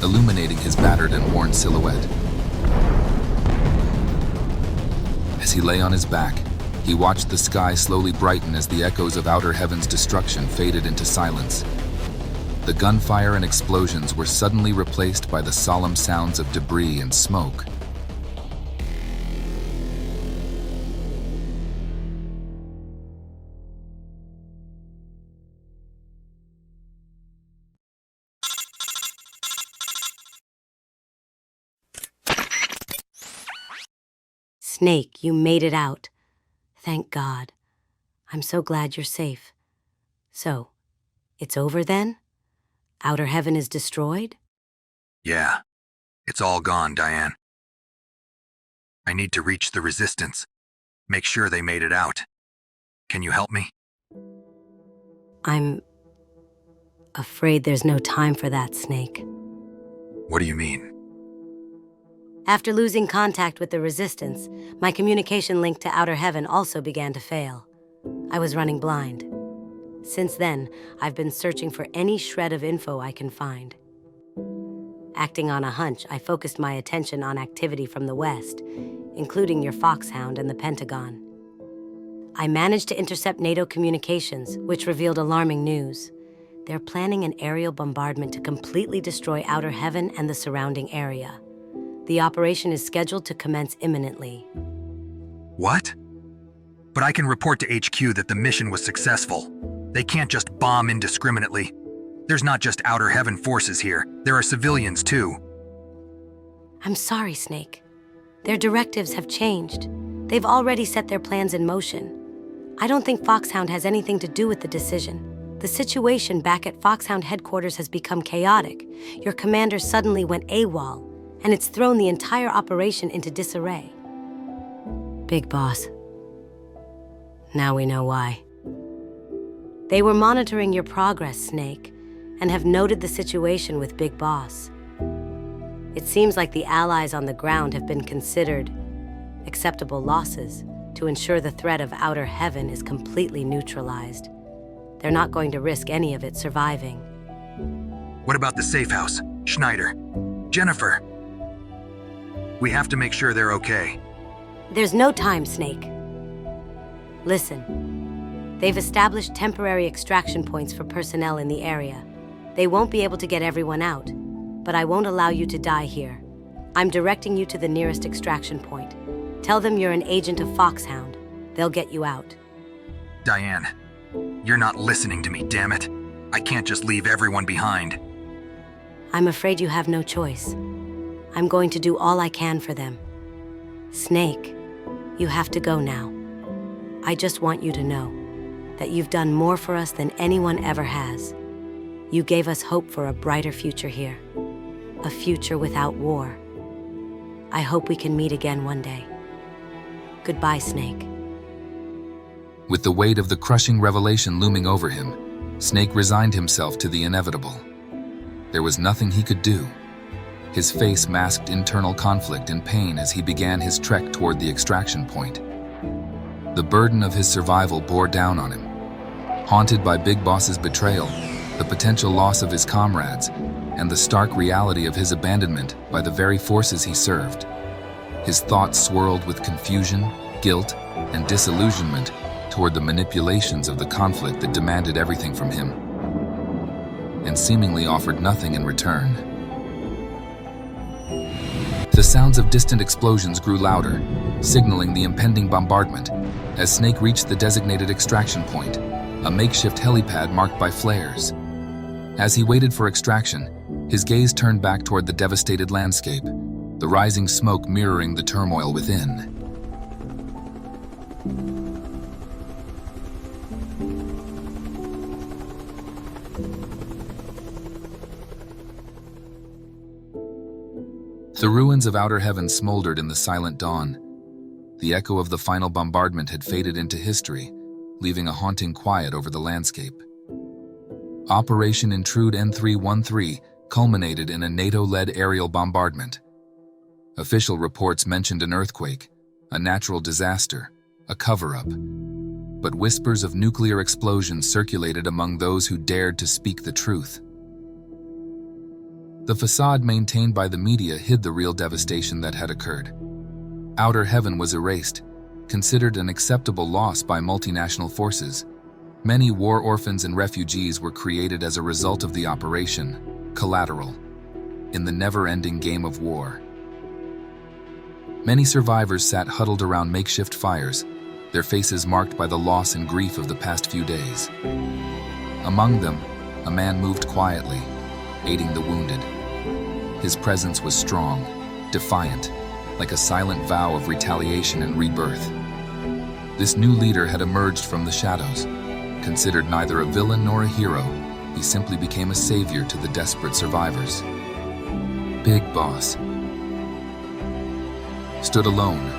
illuminating his battered and worn silhouette. As he lay on his back, he watched the sky slowly brighten as the echoes of Outer Heaven's destruction faded into silence. The gunfire and explosions were suddenly replaced by the solemn sounds of debris and smoke. Snake, you made it out. Thank God. I'm so glad you're safe. So, it's over then? Outer Heaven is destroyed? Yeah. It's all gone, Diane. I need to reach the Resistance. Make sure they made it out. Can you help me? I'm afraid there's no time for that, Snake. What do you mean? After losing contact with the Resistance, my communication link to Outer Heaven also began to fail. I was running blind. Since then, I've been searching for any shred of info I can find. Acting on a hunch, I focused my attention on activity from the west, including your Foxhound and the Pentagon. I managed to intercept NATO communications, which revealed alarming news. They're planning an aerial bombardment to completely destroy Outer Heaven and the surrounding area. The operation is scheduled to commence imminently. What? But I can report to HQ that the mission was successful. They can't just bomb indiscriminately. There's not just Outer Heaven forces here. There are civilians too. I'm sorry, Snake. Their directives have changed. They've already set their plans in motion. I don't think Foxhound has anything to do with the decision. The situation back at Foxhound headquarters has become chaotic. Your commander suddenly went AWOL, and it's thrown the entire operation into disarray. Big Boss. Now we know why. They were monitoring your progress, Snake, and have noted the situation with Big Boss. It seems like the allies on the ground have been considered acceptable losses to ensure the threat of outer heaven is completely neutralized. They're not going to risk any of it surviving. What about the safe house? Schneider? Jennifer? We have to make sure they're okay. There's no time, Snake. Listen, they've established temporary extraction points for personnel in the area. They won't be able to get everyone out, but I won't allow you to die here. I'm directing you to the nearest extraction point. Tell them you're an agent of Foxhound. They'll get you out. Diane, you're not listening to me, damn it. I can't just leave everyone behind. I'm afraid you have no choice. I'm going to do all I can for them. Snake, you have to go now. I just want you to know that you've done more for us than anyone ever has. You gave us hope for a brighter future here. A future without war. I hope we can meet again one day. Goodbye, Snake. With the weight of the crushing revelation looming over him, Snake resigned himself to the inevitable. There was nothing he could do. His face masked internal conflict and pain as he began his trek toward the extraction point. The burden of his survival bore down on him. Haunted by Big Boss's betrayal, the potential loss of his comrades, and the stark reality of his abandonment by the very forces he served. His thoughts swirled with confusion, guilt, and disillusionment toward the manipulations of the conflict that demanded everything from him, and seemingly offered nothing in return. The sounds of distant explosions grew louder, signaling the impending bombardment. As Snake reached the designated extraction point, a makeshift helipad marked by flares. As he waited for extraction, his gaze turned back toward the devastated landscape, the rising smoke mirroring the turmoil within. The ruins of outer heaven smoldered in the silent dawn. The echo of the final bombardment had faded into history, leaving a haunting quiet over the landscape. Operation Intrude N313 culminated in a NATO-led aerial bombardment. Official reports mentioned an earthquake, a natural disaster, a cover-up. But whispers of nuclear explosions circulated among those who dared to speak the truth. The facade maintained by the media hid the real devastation that had occurred. Outer heaven was erased, considered an acceptable loss by multinational forces. Many war orphans and refugees were created as a result of the operation, collateral, in the never-ending game of war. Many survivors sat huddled around makeshift fires, their faces marked by the loss and grief of the past few days. Among them, a man moved quietly, aiding the wounded. His presence was strong, defiant, like a silent vow of retaliation and rebirth. This new leader had emerged from the shadows. Considered neither a villain nor a hero, he simply became a savior to the desperate survivors. Big Boss stood alone,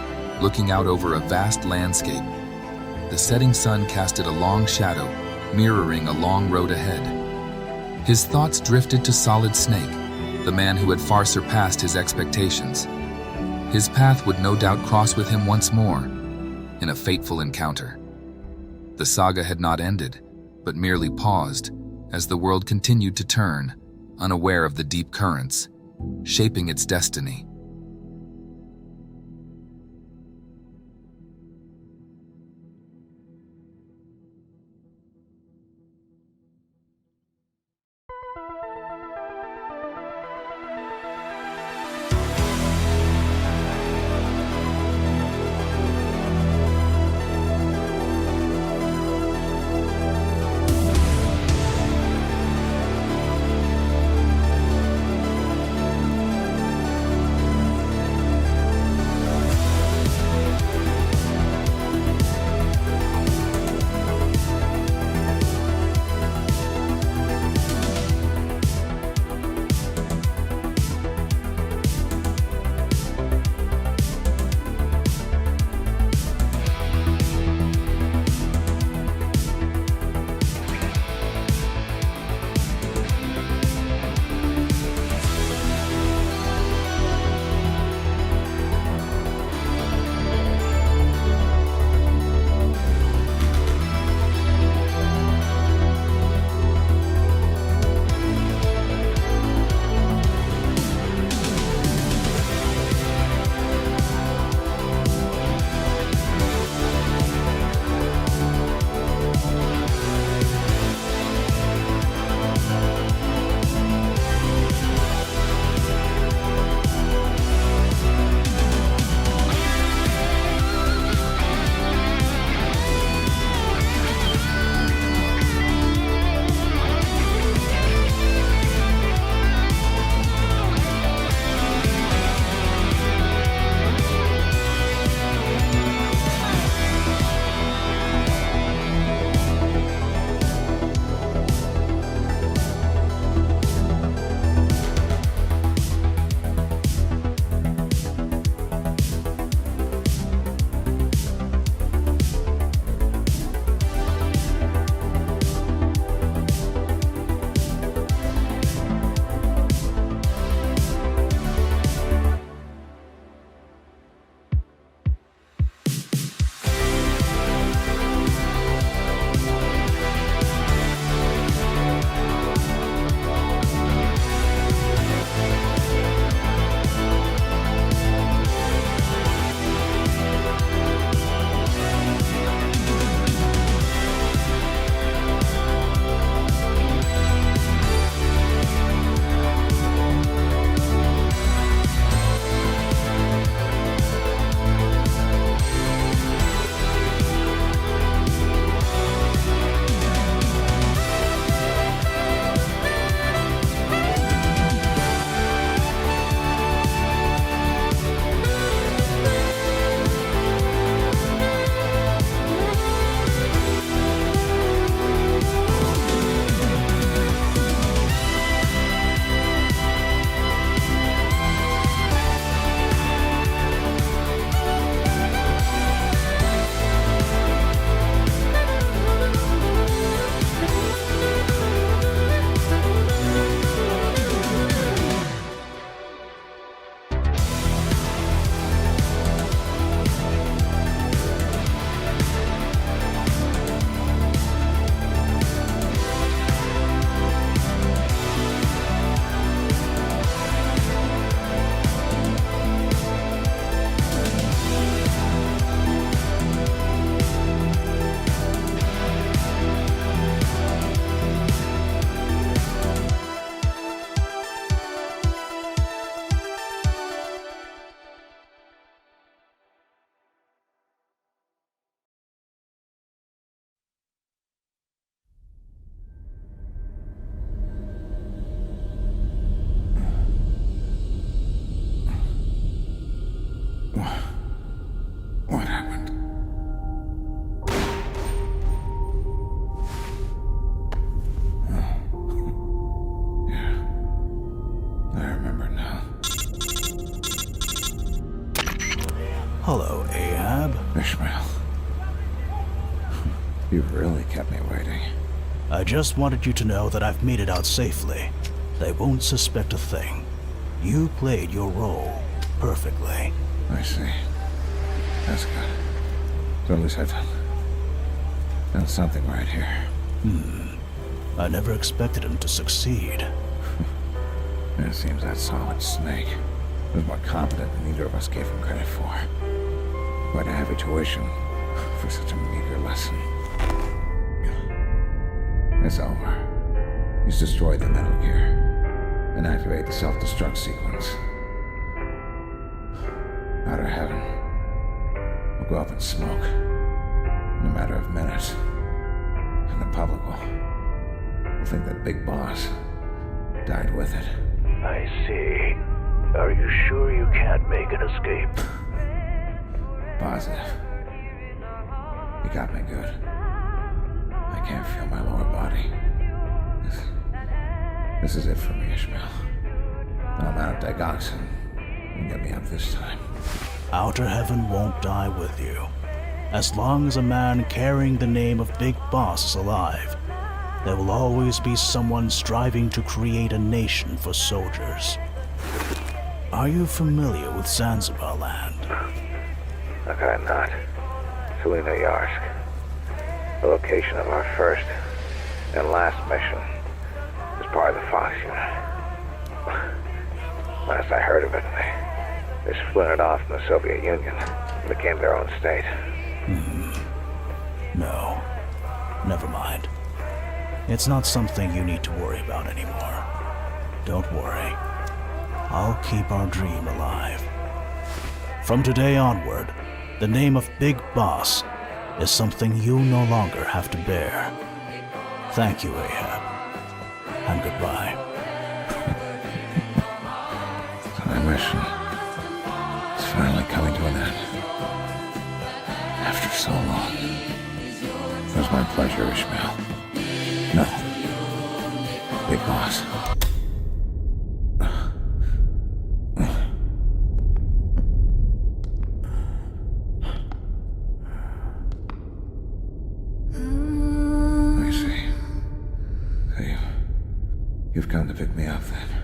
looking out over a vast landscape. The setting sun casted a long shadow, mirroring a long road ahead. His thoughts drifted to Solid Snake, the man who had far surpassed his expectations. His path would no doubt cross with him once more, in a fateful encounter. The saga had not ended, but merely paused, as the world continued to turn, unaware of the deep currents, shaping its destiny. Hello, Ahab. Ishmael. You've really kept me waiting. I just wanted you to know that I've made it out safely. They won't suspect a thing. You played your role perfectly. I see. That's good. So at least I've done something right here. I never expected him to succeed. It seems that solid Snake was more competent than either of us gave him credit for. Quite a heavy tuition for such a meager lesson. It's over. He's destroyed the Metal Gear and activate the self-destruct sequence. Outer Heaven will go up in smoke in a matter of minutes, and the public will think that Big Boss died with it. I see. Are you sure you can't make an escape? Positive. You got me good. I can't feel my lower body. This is it for me, Ishmael. I'm out of digoxin. You can get me up this time. Outer Heaven won't die with you. As long as a man carrying the name of Big Boss is alive, there will always be someone striving to create a nation for soldiers. Are you familiar with Zanzibar land? Look, I'm not. Selina Yarsk. The location of our first and last mission is part of the Fox Unit. Last I heard of it, they splintered off from the Soviet Union and became their own state. No. Never mind. It's not something you need to worry about anymore. Don't worry. I'll keep our dream alive. From today onward, the name of Big Boss is something you no longer have to bear. Thank you, Ahab. And goodbye. My mission is finally coming to an end. After so long. It was my pleasure, Ishmael. No. Big Boss. I see. So you've come to pick me up then.